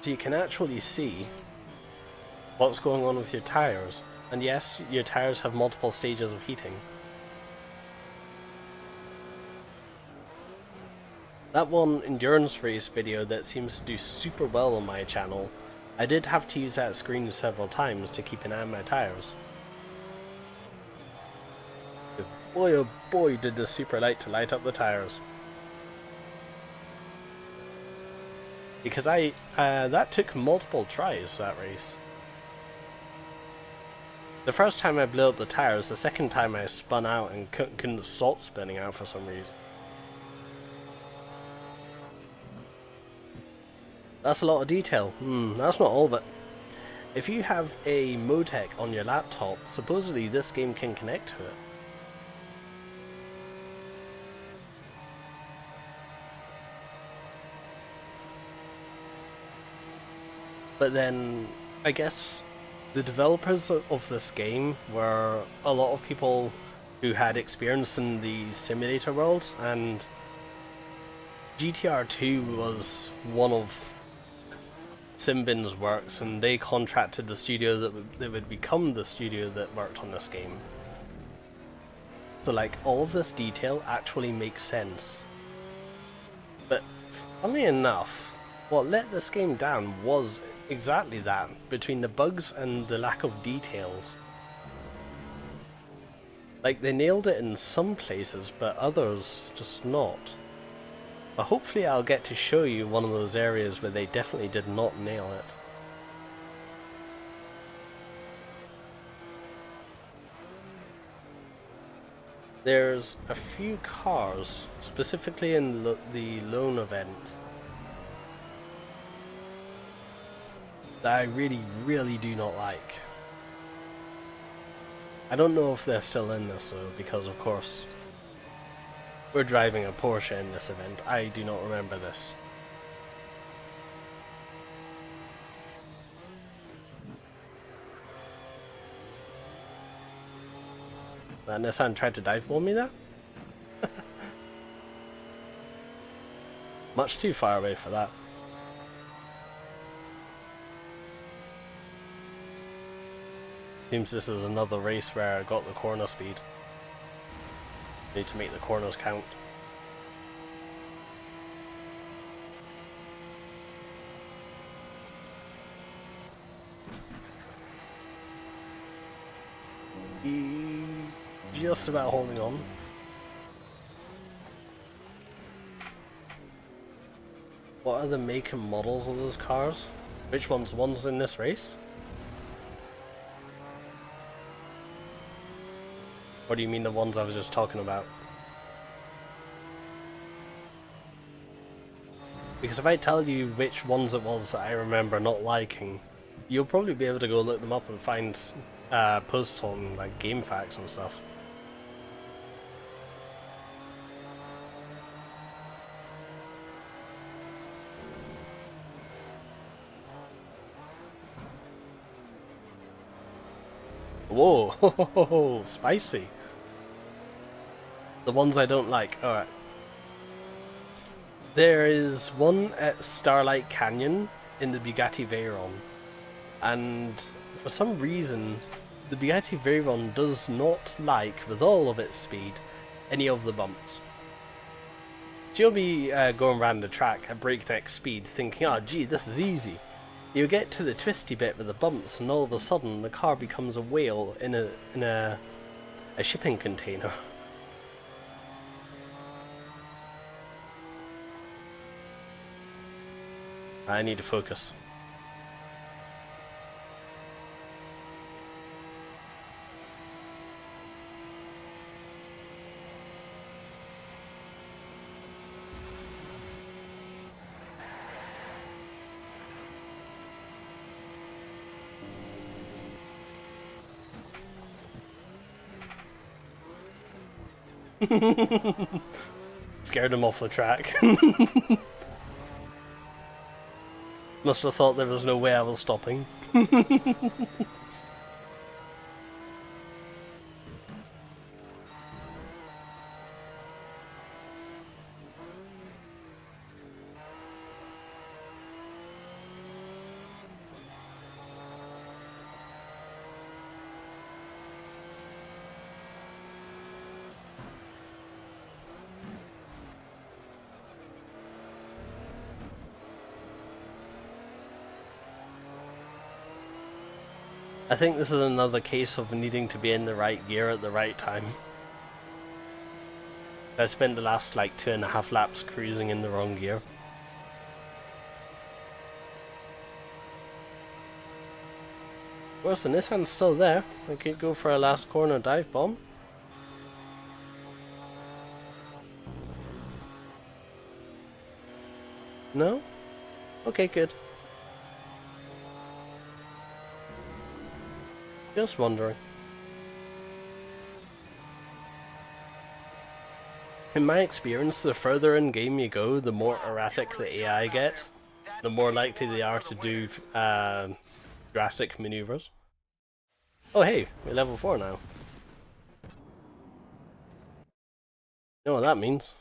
So you can actually see what's going on with your tires. And yes, your tires have multiple stages of heating. That one endurance race video that seems to do super well on my channel, I did have to use that screen several times to keep an eye on my tires. Boy oh boy did the super light to light up the tires. Because that took multiple tries, that race. The first time I blew up the tires, the second time I spun out and couldn't stop spinning out for some reason. That's a lot of detail. That's not all of it. If you have a modec on your laptop, supposedly this game can connect to it. But then, I guess the developers of this game were a lot of people who had experience in the simulator world, and GTR 2 was one of Simbin's works, and they contracted the studio that would become the studio that worked on this game. So like all of this detail actually makes sense. But funnily enough, what let this game down was exactly that, between the bugs and the lack of details. Like, they nailed it in some places, but others just not. But hopefully I'll get to show you one of those areas where they definitely did not nail it. There's a few cars, specifically in the loan event, that I really do not like. I don't know if they're still in this though, because of course we're driving a Porsche in this event. I do not remember this. That Nissan tried to dive bomb me there? Much too far away for that. Seems this is another race where I got the corner speed. Need to make the corners count. Just about holding on. What are the make and models of those cars? Which ones? The ones in this race? Or do you mean the ones I was just talking about? Because if I tell you which ones it was that I remember not liking, you'll probably be able to go look them up and find posts on like GameFAQs and stuff. Whoa, spicy. The ones I don't like. Alright. There is one at Starlight Canyon in the Bugatti Veyron. And for some reason, the Bugatti Veyron does not like, with all of its speed, any of the bumps. You'll be going around the track at breakneck speed thinking, oh gee, this is easy. You get to the twisty bit with the bumps and all of a sudden the car becomes a whale in a shipping container. I need to focus. Scared him off the track. Must have thought there was no way I was stopping. I think this is another case of needing to be in the right gear at the right time. I spent the last like 2.5 laps cruising in the wrong gear. Of course, the Nissan's still there. I could go for a last corner dive bomb. No? Okay, good. Just wondering. In my experience, the further in game you go, the more erratic the AI gets, the more likely they are to do drastic maneuvers. Oh hey, we're level 4 now. You know what that means?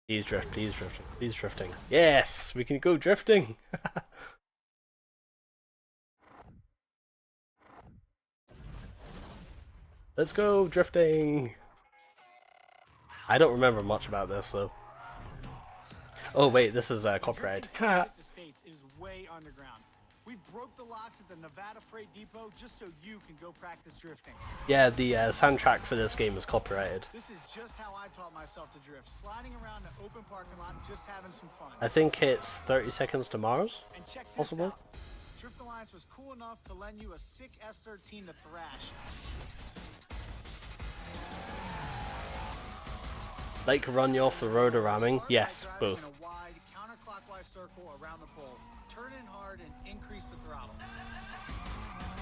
Please drift, please drifting, please drifting. Yes, we can go drifting! Let's go drifting! I don't remember much about this though. Oh wait, this is copyright. Drifting Close to States is way underground. We broke the locks at the Nevada Freight Depot just so you can go practice drifting. Yeah, the soundtrack for this game is copyrighted. This is just how I taught myself to drift. Sliding around an open parking lot, just having some fun. I think it's 30 Seconds to Mars. And check this Possibly. out. Drift Alliance was cool enough to lend you a sick S13 to thrash. Like run you off the road or ramming? Start by Yes, driving both. in a wide, counterclockwise circle around the pole. Turn in hard and increase the throttle.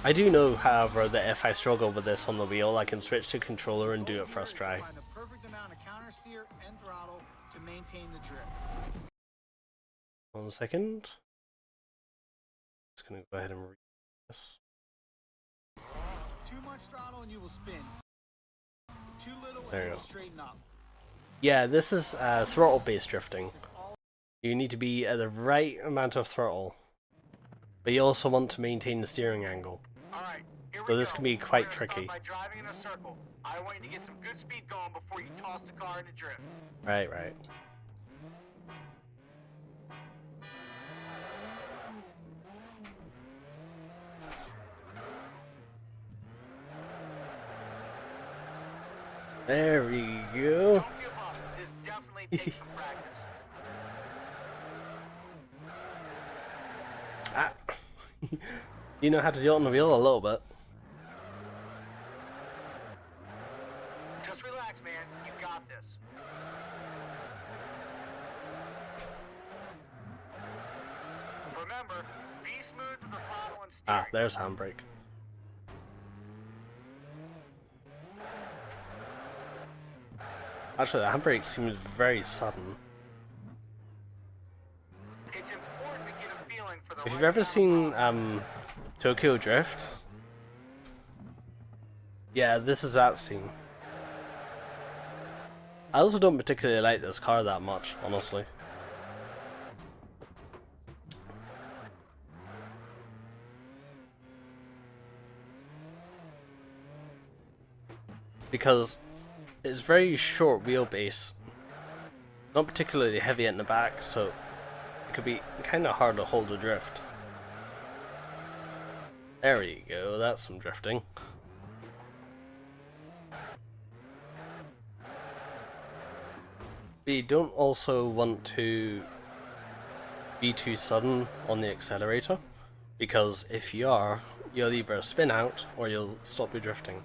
I do know, however, that if I struggle with this on the wheel, I can switch to controller and do it first try. Find the perfect amount of counter steer and throttle to maintain the drift. 1 second. Just gonna go ahead and read this. Too much throttle and you will spin. Too little There and you you will go. straighten up. Yeah, this is throttle-based drifting. This is all You need to be at the right amount of throttle, but you also want to maintain the steering angle. Alright, here So we this go. can be We're quite gonna start tricky. by driving in a circle. I want you to get some good speed going before you toss the car into drift. Right, right. There we go. Don't give up. This definitely takes some practice. Ah. You know how to do it on the wheel a little bit. Just relax, man. You got this. Remember, be smooth with the throttle and steering. Ah, there's handbrake. Actually, the handbrake seems very sudden. It's important to get a feeling for the If you've right ever amount of seen throttle. Tokyo Drift, yeah, this is that scene. I also don't particularly like this car that much, honestly. Because it's very short wheelbase, not particularly heavy in the back, so it could be kind of hard to hold adrift. There we go, that's some drifting. But you don't also want to be too sudden on the accelerator, because if you are, you'll either spin out or you'll stop your drifting.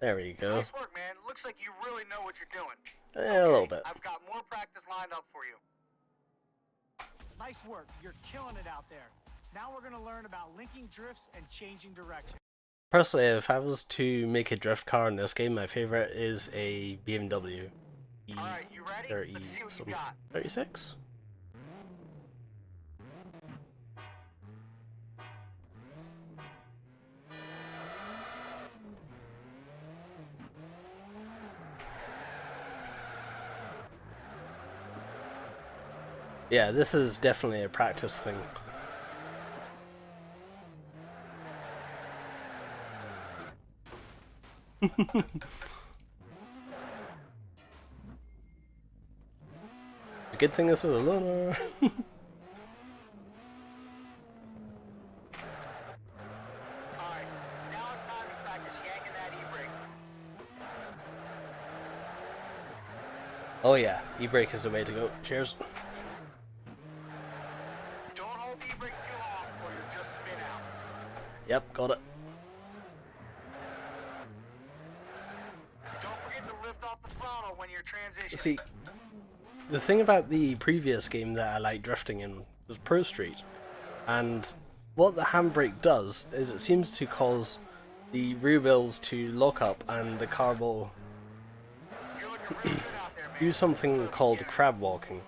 There we go. Nice work, man. Looks like you really know what you're doing. A little bit. I've got more practice lined up for you. nice work. You're killing it out there. Now we're going to learn about linking drifts and changing direction. Personally, if I was to make a drift car in this game, my favorite is a BMW Alright, you ready? Let's see what you got. 36? Yeah, this is definitely a practice thing. The good thing this is a loader. Alright, now it's time to practice yanking that e-brake. Oh yeah, e-brake is the way to go. Cheers. Don't hold the e-brake too long or you'll just spin out. Yep, got it. Don't forget to lift off the throttle when you're transitioning. See, the thing about the previous game that I liked drifting in was Pro Street, and what the handbrake does is it seems to cause the rear wheels to lock up and the car will You're looking really good out there, man. do something called crab walking,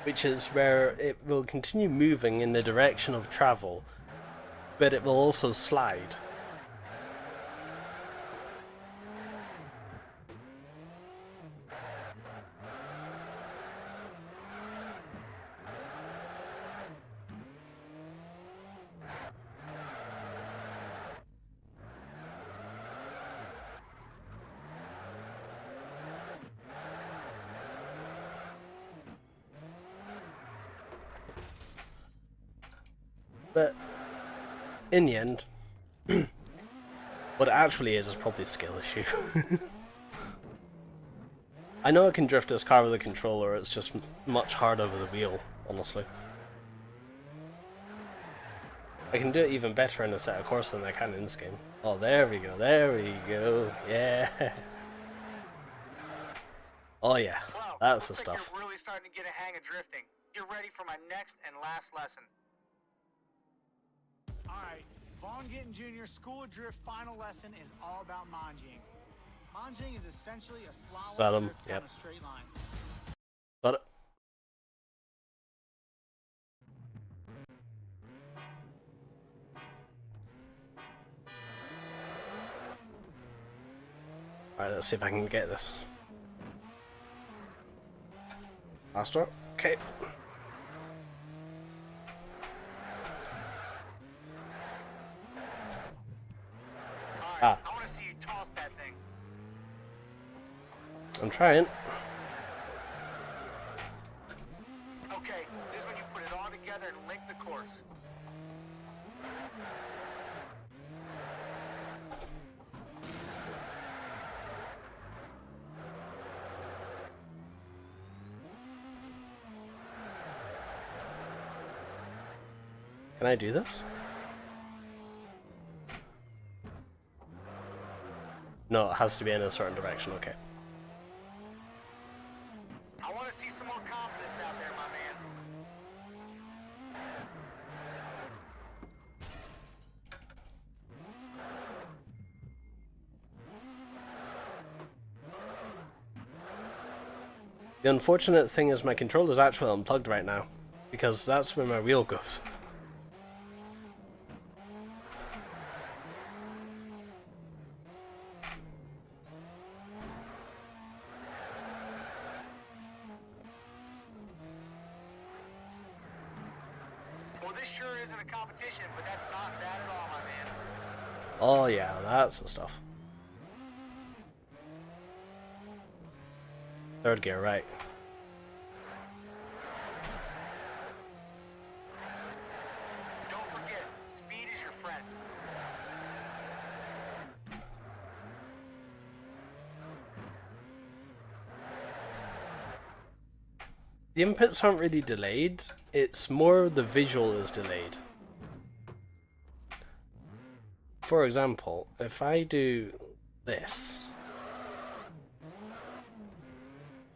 which is where it will continue moving in the direction of travel, but it will also slide. But in the end, what it actually is probably a skill issue. I know I can drift this car with a controller, it's just much harder with a wheel, honestly. I can do it even better in a set of course than I can in this game. Oh, there we go, yeah. Oh yeah, Wow, that's the looks like stuff. you're really starting to get a hang of drifting. You're ready for my next and last lesson. Alright, Vaughn Gittin Jr. School of Drift final lesson is all about manjing. Manjing is essentially a slalom drift down yep. a straight line. Got it. Alright, let's see if I can get this. Faster. Okay. Alright, I want to see you toss that thing. I'm trying. Okay, this is when you put it all together and link the course. Can I do this? No, it has to be in a certain direction, okay. I want to see some more confidence out there, my man. The unfortunate thing is my controller's actually unplugged right now, because that's where my wheel goes. Well, this sure isn't a competition, but that's not bad at all, my man. Oh yeah, that's the stuff. Third gear, right. Don't forget, speed is your friend. The inputs aren't really delayed, it's more the visual is delayed. For example, if I do this,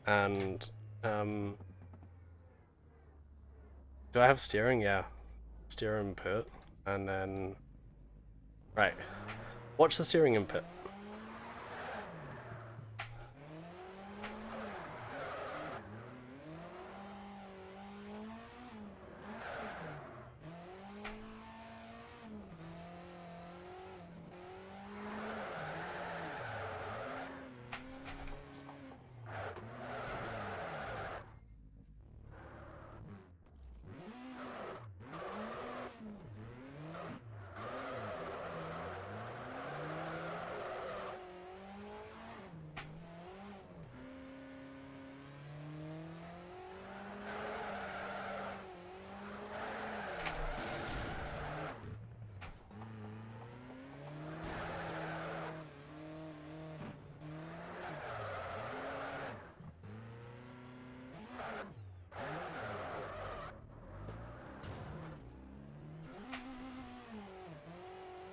and do I have steering? Yeah, steering input, and then right, watch the steering input.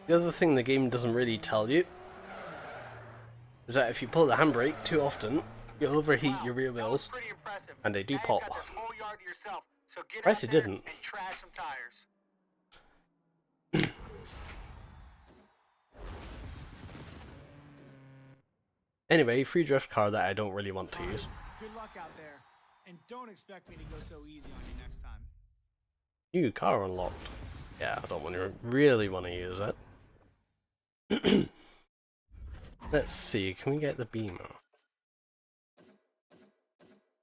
The other thing the game doesn't really tell you is that if you pull the handbrake too often, you'll overheat your rear wheels, Pretty impressive. and they do Now you've pop. got this whole yard to yourself, so get Surprised out it there didn't. and trash some tires. Anyway, free drift car that I don't really want to use. Good luck out there, and don't expect me to go so easy on you next time. New car unlocked. Yeah, I don't really want to use it. Let's see, can we get the Beamer?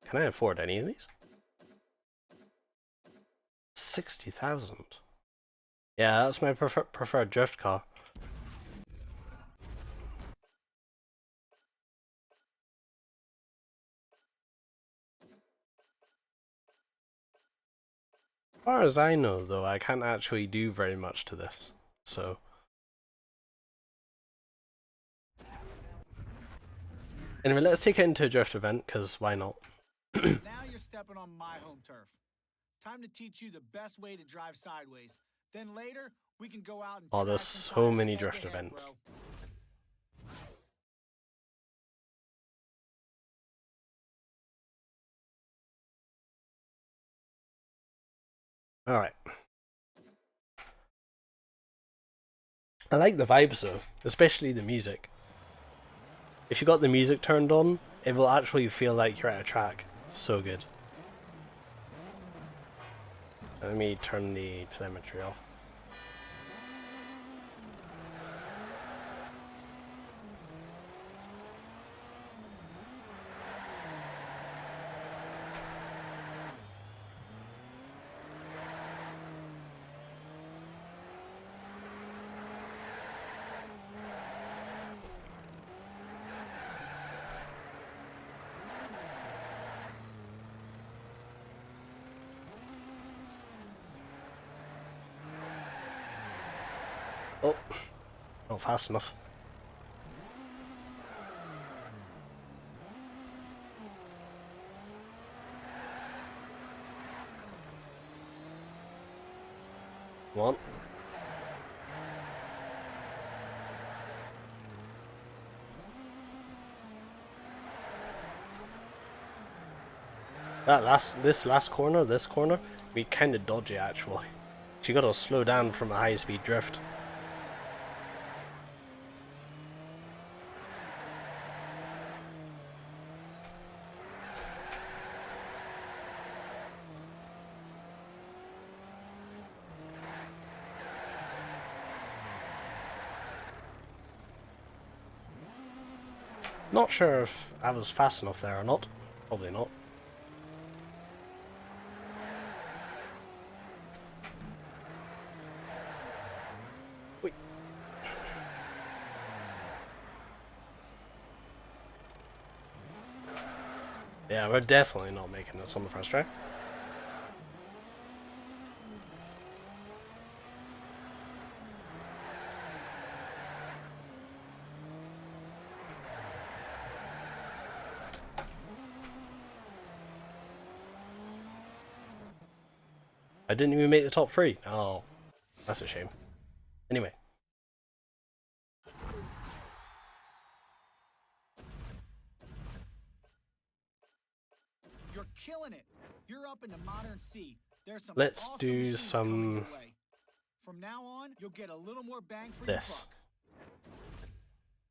Can I afford any of these? 60,000. Yeah, that's my preferred drift car. far as I know, though, I can't actually do very much to this. So. Anyway, let's take it into a drift event, because why not? Now you're stepping on my home turf. Time to teach you the best way to drive sideways. Then later, we can go out and Oh, try there's some so tires many head to drift head, events. bro. Alright. I like the vibes though, especially the music. If you got the music turned on, it will actually feel like you're at a track. So good. Let me turn the telemetry off. Oh, not fast enough. Come on. This last corner, we kind of dodgy actually. You gotta slow down from a high-speed drift. Not sure if I was fast enough there or not. Probably not. Wait. Yeah, we're definitely not making this on the first try. I didn't even make the top 3. Oh, that's a shame. Anyway. You're killing it. You're up in the modern C. There's some Let's awesome do machines coming some your way. From now on, you'll get a little more bang for this.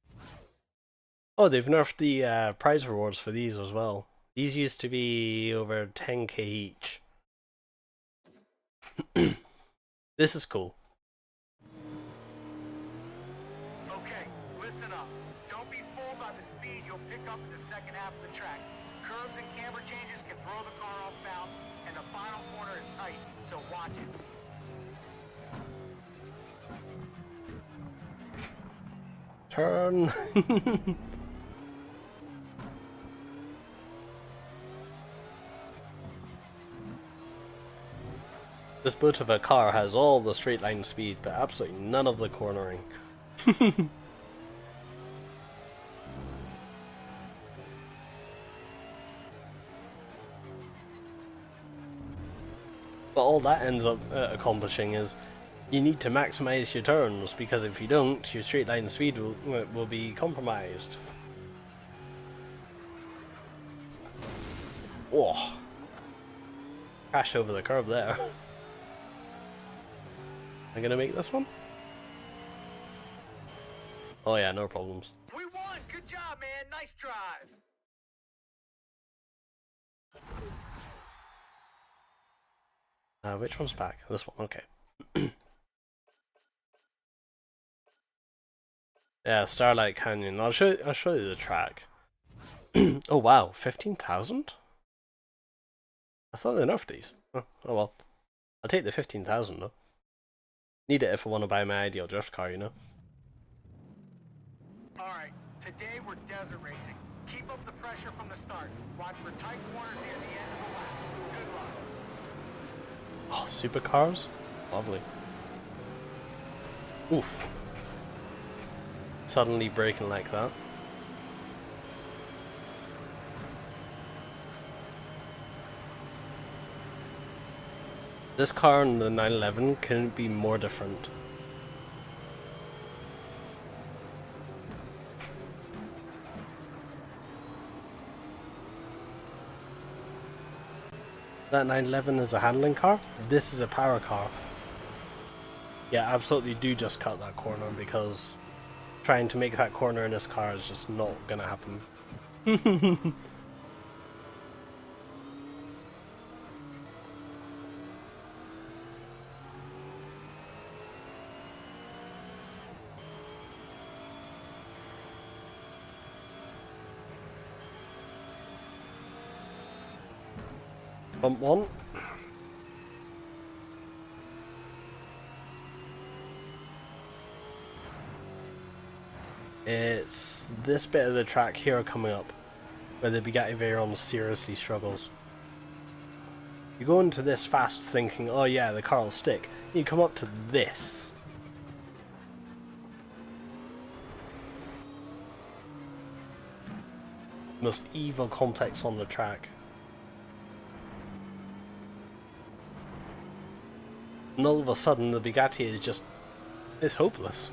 your buck. Oh, they've nerfed the prize rewards for these as well. These used to be over 10k each. This is cool. Okay, listen up. Don't be fooled by the speed you'll pick up in the second half of the track. Curves and camber changes can throw the car off bounds, and the final corner is tight, so watch it. Turn. This boot of a car has all the straight line speed, but absolutely none of the cornering. But all that ends up accomplishing is you need to maximize your turns, because if you don't, your straight line speed will be compromised. Oh, crash over the curb there. I'm gonna make this one. Oh yeah, no problems. We won! Good job, man! Nice drive! Which one's back? This one, okay. Yeah, Starlight Canyon. I'll show you the track. Oh wow, 15,000? I thought they nerfed these. Oh well. I'll take the 15,000 though. Need it if I want to buy my ideal drift car, you know? Alright, today we're desert racing. Keep up the pressure from the start. Watch for tight corners near the end of the lap. Good luck. Oh, supercars? Lovely. Oof. Suddenly braking like that. This car and the 911 couldn't be more different. That 911 is a handling car, this is a power car. Yeah, absolutely do just cut that corner, because trying to make that corner in this car is just not gonna happen. Bump one. It's this bit of the track here coming up where the Bugatti Veyron seriously struggles. You go into this fast thinking, oh yeah, the car will stick. You come up to this. Most evil complex on the track. And all of a sudden the Bugatti is just, it's hopeless.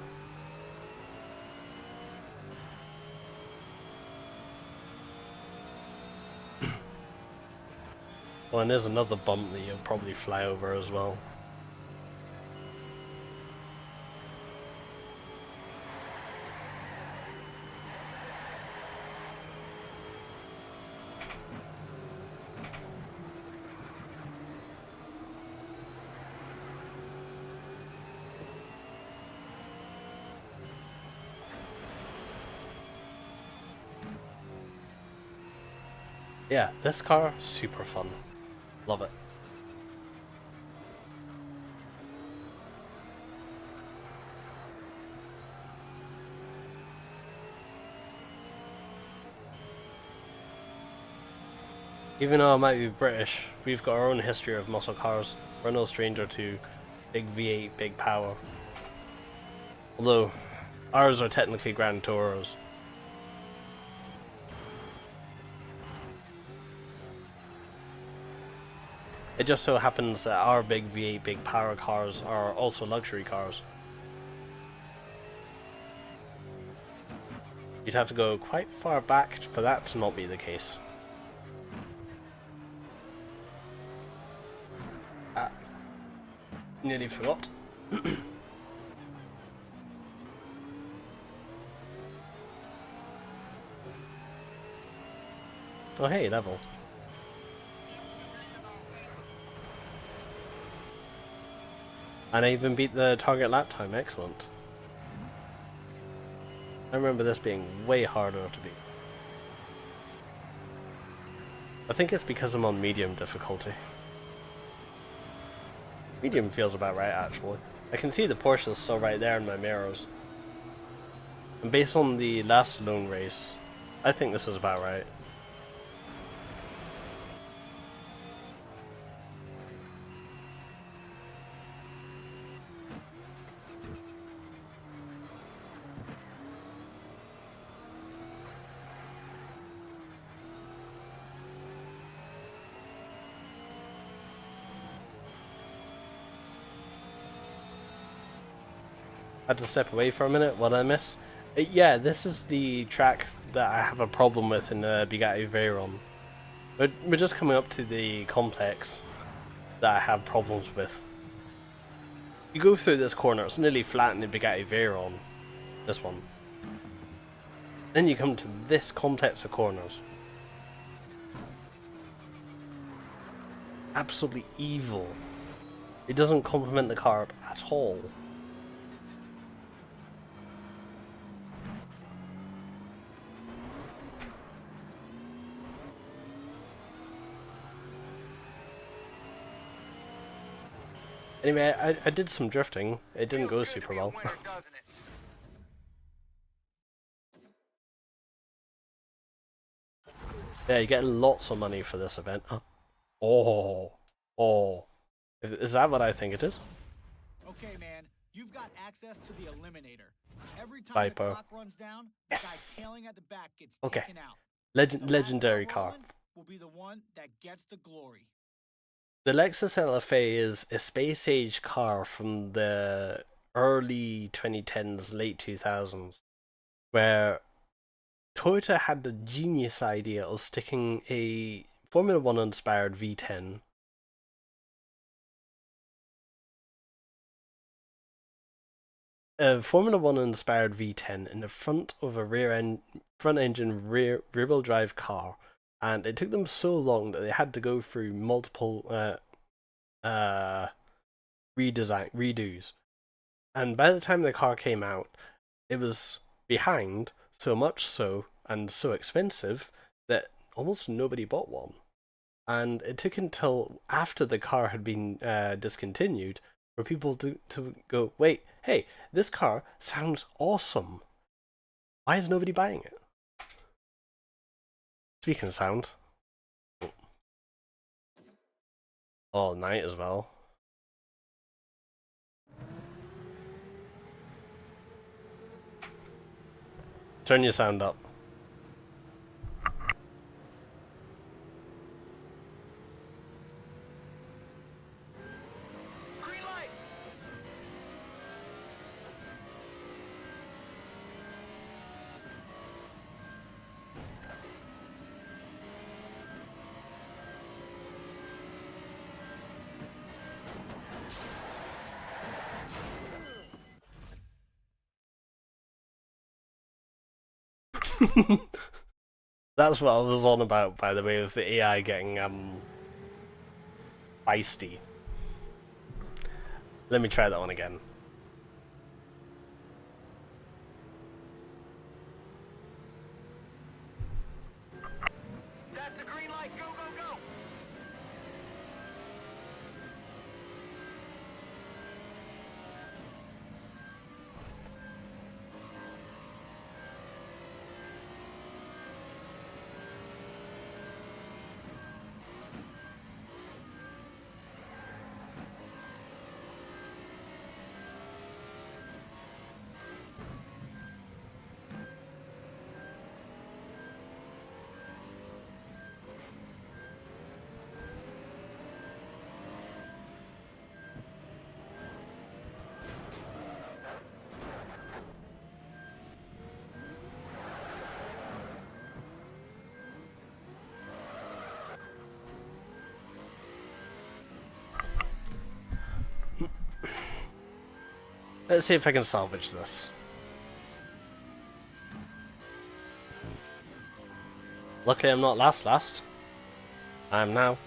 Well, and there's another bump that you'll probably fly over as well. Yeah, this car, super fun. Love it. Even though I might be British, we've got our own history of muscle cars. We're no stranger to big V8, big power. Although, ours are technically Grand Touros. It just so happens that our big V8, big power cars are also luxury cars. You'd have to go quite far back for that to not be the case. Ah, nearly forgot. Oh hey, level. And I even beat the target lap time, excellent. I remember this being way harder to beat. I think it's because I'm on medium difficulty. Medium feels about right, actually. I can see the Porsche still right there in my mirrors. And based on the last lone race, I think this is about right. Had to step away for a minute. What did I miss? Yeah, this is the track that I have a problem with in the Bugatti Veyron. We're just coming up to the complex that I have problems with. You go through this corner, it's nearly flat in the Bugatti Veyron. This one. Then you come to this complex of corners. Absolutely evil. It doesn't complement the car at all. Anyway, I did some drifting. It didn't go super well. Yeah, you get lots of money for this event. Oh, oh. Is that what I think it is? Okay, man, you've got access to the Eliminator. Every time Viper. the clock runs down, the Yes. guy tailing at the back gets Okay. taken out. The last Legendary car car. rolling will be the one that gets the glory. The Lexus LFA is a space age car from the early 2010s, late 2000s, where Toyota had the genius idea of sticking a Formula One inspired V10 Formula One inspired V10 in the front of a front engine rear wheel drive car, and it took them so long that they had to go through multiple redos. And by the time the car came out, it was behind, so much so and so expensive that almost nobody bought one. And it took until after the car had been discontinued for people to go, wait, hey, this car sounds awesome. Why is nobody buying it? Speaking of sound, all night as well. Turn your sound up. Green light! That's what I was on about, by the way, with the AI getting feisty. Let me try that one again. That's the green light. Go, go, go! Let's see if I can salvage this. Luckily I'm not last. I am now.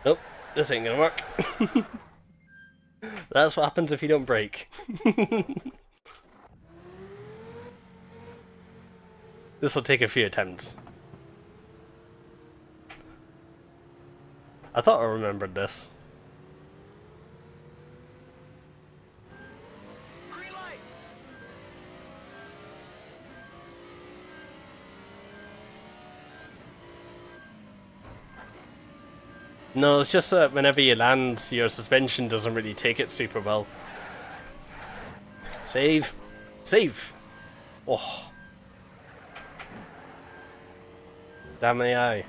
Nope, this ain't gonna work. That's what happens if you don't brake. This will take a few attempts. I thought I remembered this. Green light! No, it's just that whenever you land, your suspension doesn't really take it super well. Save! Save! Oh. Damn AI.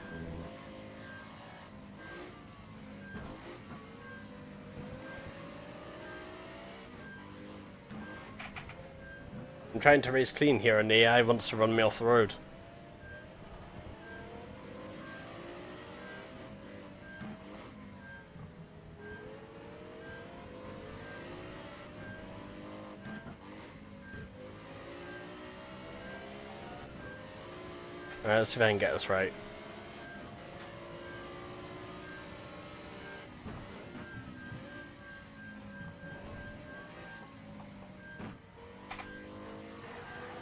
I'm trying to race clean here and the AI wants to run me off the road. Alright, let's see if I can get this right.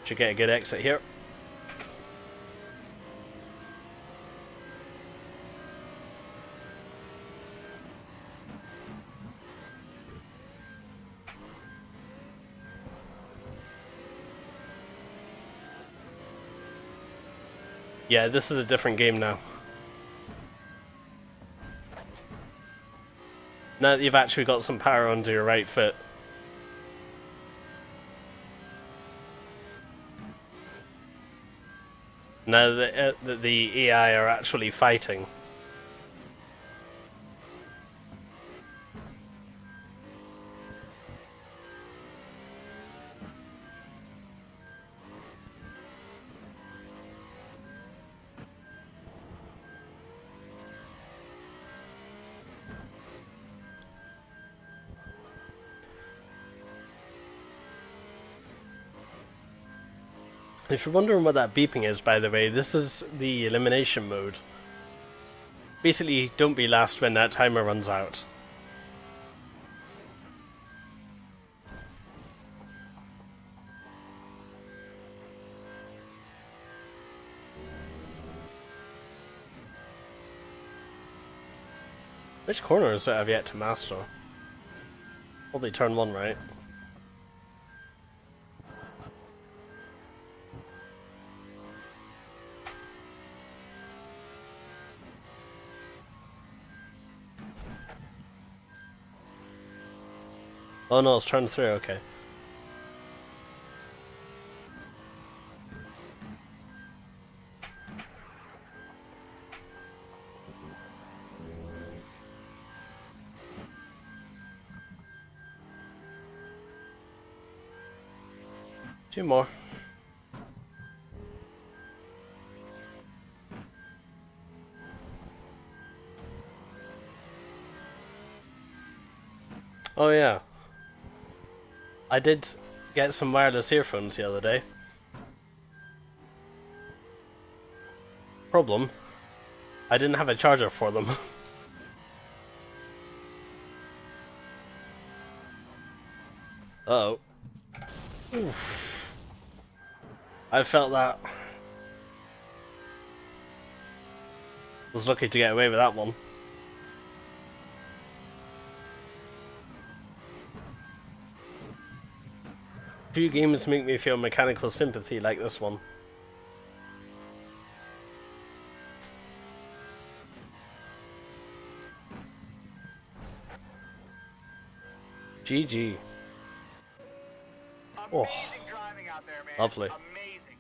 Should get a good exit here. Yeah, this is a different game now. Now that you've actually got some power under your right foot. Now that the AI are actually fighting. If you're wondering what that beeping is, by the way, this is the elimination mode. Basically, don't be last when that timer runs out. Which corners have yet to master? Probably turn 1, right? Oh no, it's turn 3, okay. Two more. Oh yeah. I did get some wireless earphones the other day. Problem, I didn't have a charger for them. Uh-oh. Oof. I felt that. Was lucky to get away with that one. Few games make me feel mechanical sympathy like this one. GG. Oh, Amazing driving out there, man. lovely. Amazing.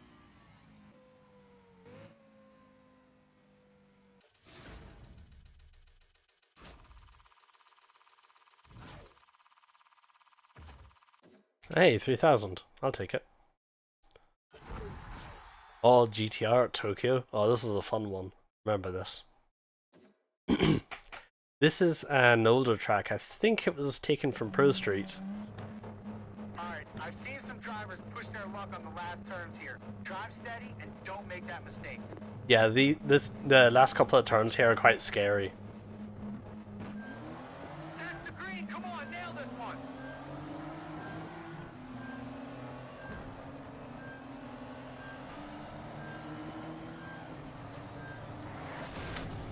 Hey, 3000. I'll take it. Oh, GTR at Tokyo. Oh, this is a fun one. Remember this. This is an older track. I think it was taken from Pro Street. Alright, I've seen some drivers push their luck on the last turns here. Drive steady and don't make that mistake. Yeah, the last couple of turns here are quite scary. That's the green, come on, nail this one.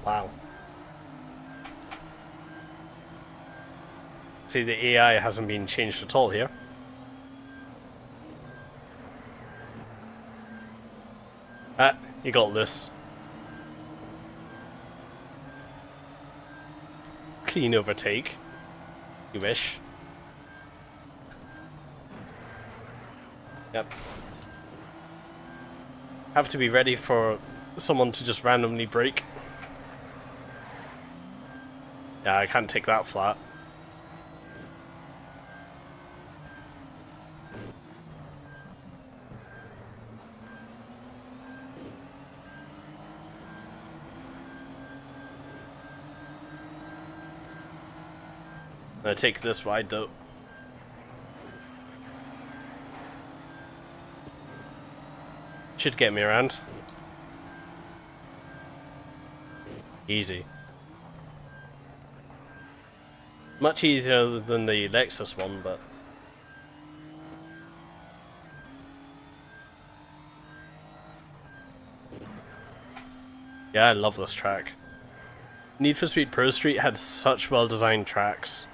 Wow. See, the AI hasn't been changed at all here. Ah, you got this. Clean overtake. You wish. Yep. Have to be ready for someone to just randomly brake. Yeah, I can't take that flat. I'm gonna take this wide though. Should get me around. Easy. Much easier than the Lexus one, but... yeah, I love this track. Need for Speed Pro Street had such well-designed tracks.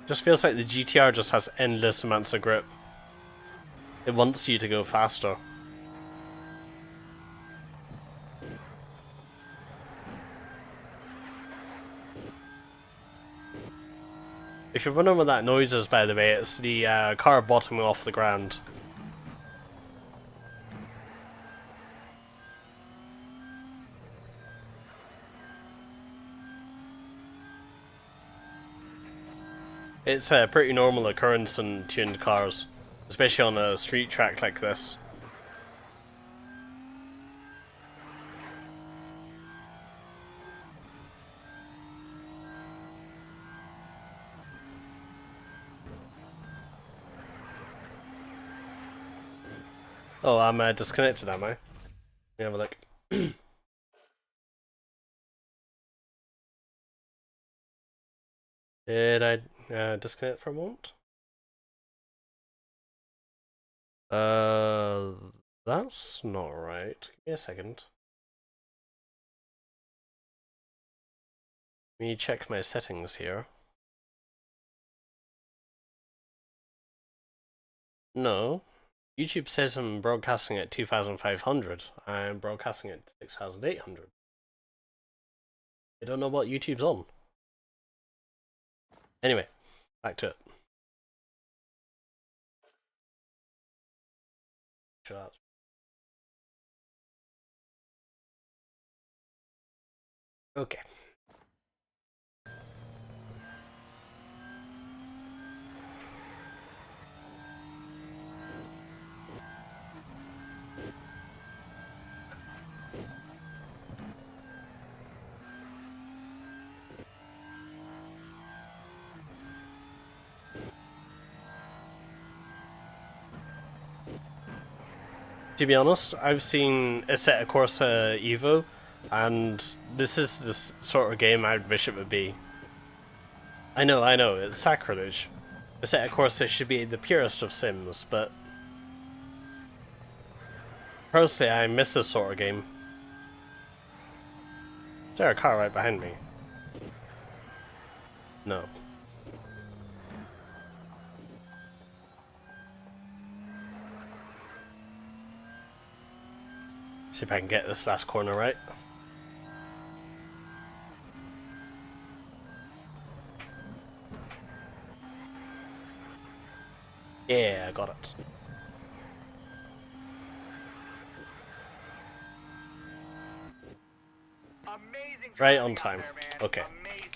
Just feels like the GTR just has endless amounts of grip. It wants you to go faster. If you're wondering what that noise is, by the way, it's the car bottoming off the ground. It's a pretty normal occurrence in tuned cars, especially on a street track like this. Oh, I'm disconnected, am I? Let me have a look. Did I disconnect for a moment? That's not right. Give me a second. Let me check my settings here. No. YouTube says I'm broadcasting at 2500. I'm broadcasting at 6800. I don't know what YouTube's on. Anyway, back to it. Okay. To be honest, I've seen Assetto Corsa Evo, and this is the sort of game I wish it would be. I know, it's sacrilege. Assetto Corsa should be the purest of sims, but personally I miss this sort of game. Is there a car right behind me? No. See if I can get this last corner right. Yeah, I got it. Amazing Right on driving out time. there, man. Okay. Amazing.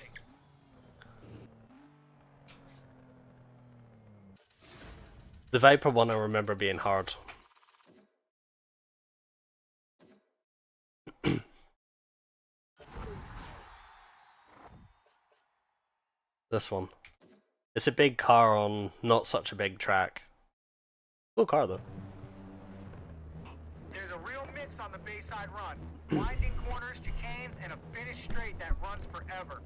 The Viper one I remember being hard. This one. It's a big car on not such a big track. Cool car though. There's a real mix on the Bayside Run. Winding corners, chicanes, and a finish straight that runs forever.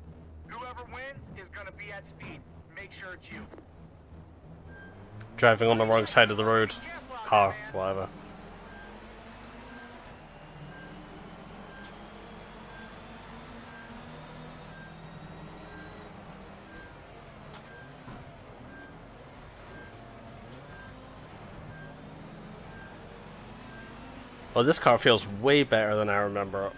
Whoever wins is gonna be at speed. Make sure it's you. Driving on the wrong side of the road. Car, whatever. Well, this car feels way better than I remember it.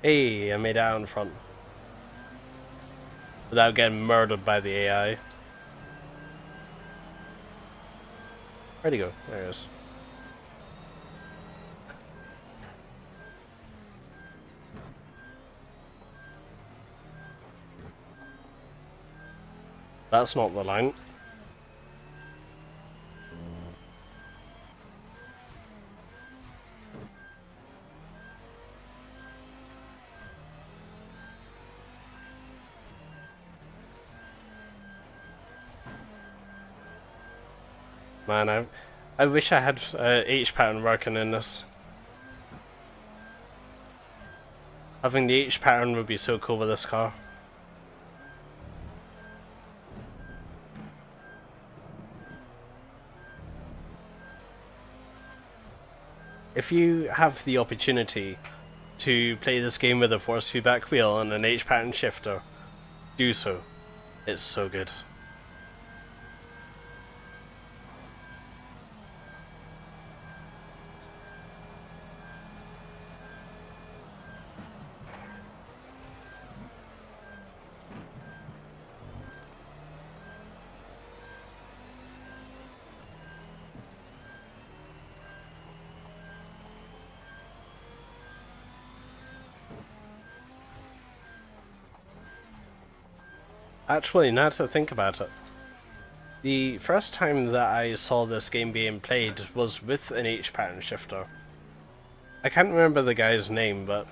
Hey, I made it out in front. Without getting murdered by the AI. Where'd he go? There he is. That's not the line. Man, I wish I had H pattern working in this. Having the H pattern would be so cool with this car. If you have the opportunity to play this game with a force feedback wheel and an H pattern shifter, do so. It's so good. Actually, now to think about it, the first time that I saw this game being played was with an H pattern shifter. I can't remember the guy's name, but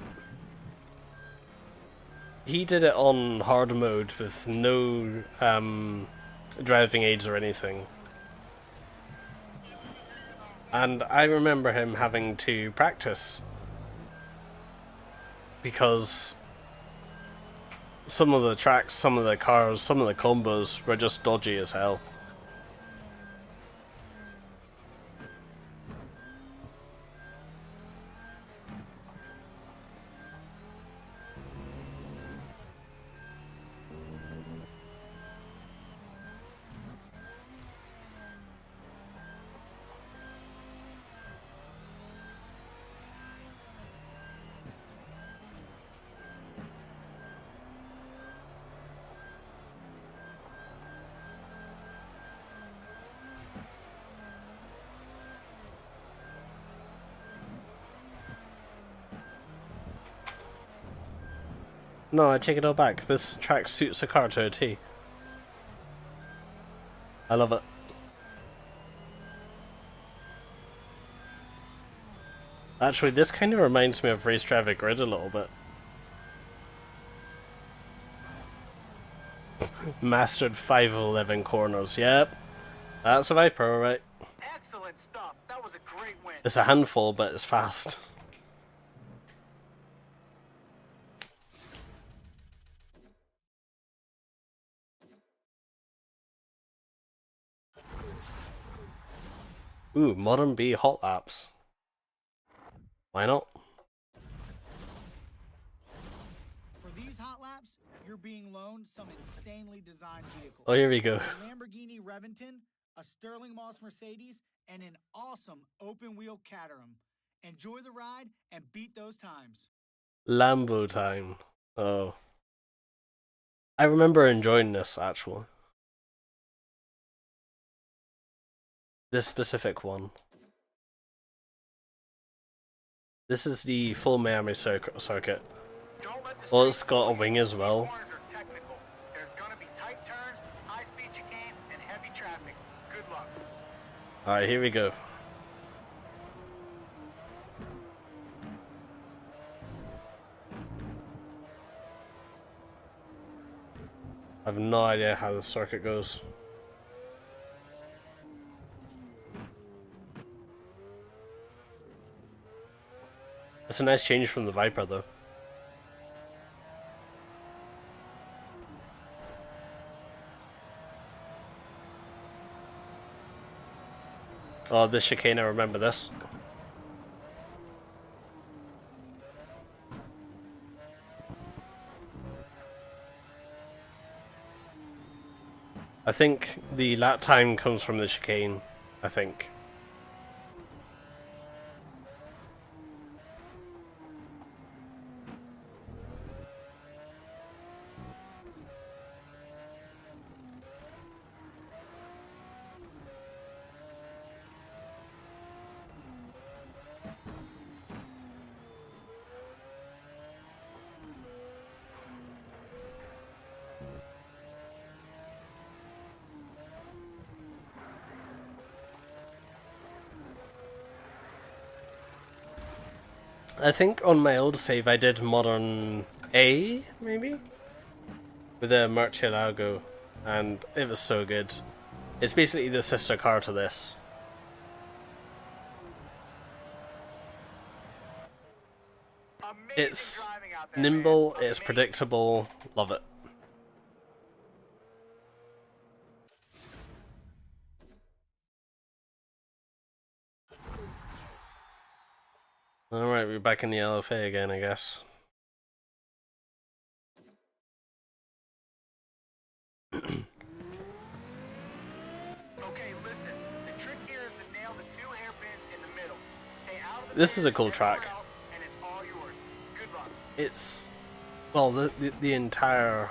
he did it on hard mode with no driving aids or anything. And I remember him having to practice because some of the tracks, some of the cars, some of the combos were just dodgy as hell. No, I take it all back. This track suits a car to a T. I love it. Actually, this kind of reminds me of Race Traffic Grid a little bit. Mastered 5 of 11 corners. Yep, that's a Viper, right? Excellent stuff. That was a great win. It's a handful, but it's fast. Ooh, Modern B hot laps. Why not? For these hot laps, you're being loaned some insanely designed vehicles. Oh, here we go. A Lamborghini Reventon, a Sterling Moss Mercedes, and an awesome open-wheel Caterham. Enjoy the ride and beat those times. Lambo time. Oh. I remember enjoying this, actually. This specific one. This is the full Miami circuit. Don't let the Well, it's street got a fool you. wing as These well. corners are technical. There's gonna be tight turns, high-speed chicanes, and heavy traffic. Good luck. Alright, here we go. I have no idea how the circuit goes. It's a nice change from the Viper, though. Oh, this chicane, I remember this. I think the lap time comes from the chicane, I think. I think on my old save I did Modern A, maybe? With a Murcielago, and it was so good. It's basically the sister car to this. It's driving out there, nimble, man. it's predictable, love it. Alright, we're back in the LFA again, I guess. Okay, listen. The trick here is to nail the 2 hairpins in the middle. Stay out of the This is a cool track. else, and it's all yours. Good luck. It's, well, the entire,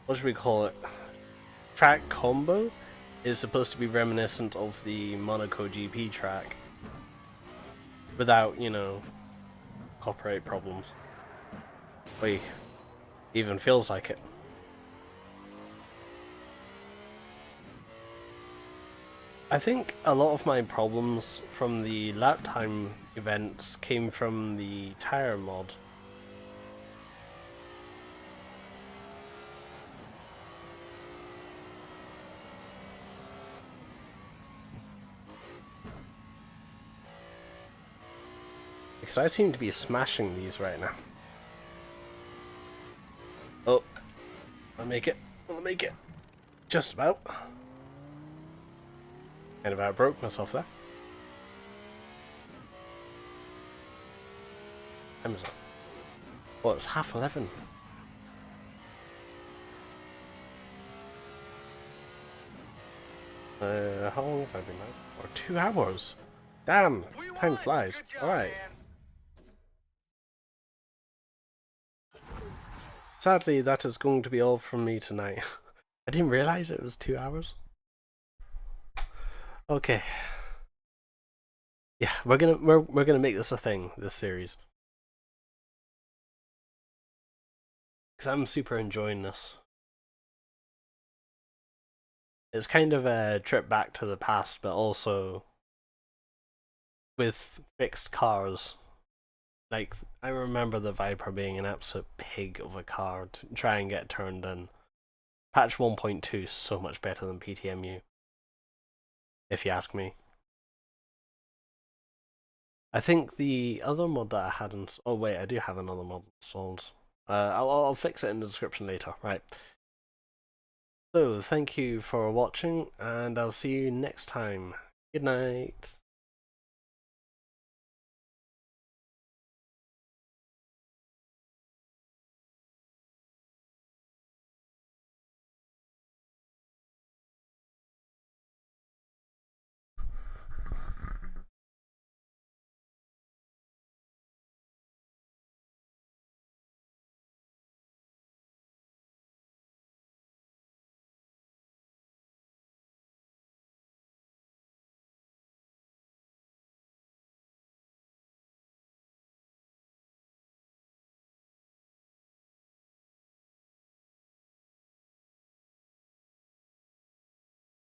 what should we call it? Track combo is supposed to be reminiscent of the Monaco GP track. Without, you know, copyright problems. Wait, even feels like it. I think a lot of my problems from the lap time events came from the tire mod. Because I seem to be smashing these right now. Oh, I'll make it. I'll make it. Just about. Kind of outbroke myself there. Time is up. Well, it's 11:30. How long have I been out? Or 2 hours? Damn, time flies. Good job, Alright. man. Sadly, that is going to be all from me tonight. I didn't realize it was 2 hours. Okay. Yeah, we're gonna make this a thing, this series. Because I'm super enjoying this. It's kind of a trip back to the past, but also with fixed cars. Like, I remember the Viper being an absolute pig of a car to try and get turned in. Patch 1.2 is so much better than PTMU, if you ask me. I think the other mod that I hadn't... Oh wait, I do have another mod installed. I'll fix it in the description later, right. So, thank you for watching, and I'll see you next time. Good night.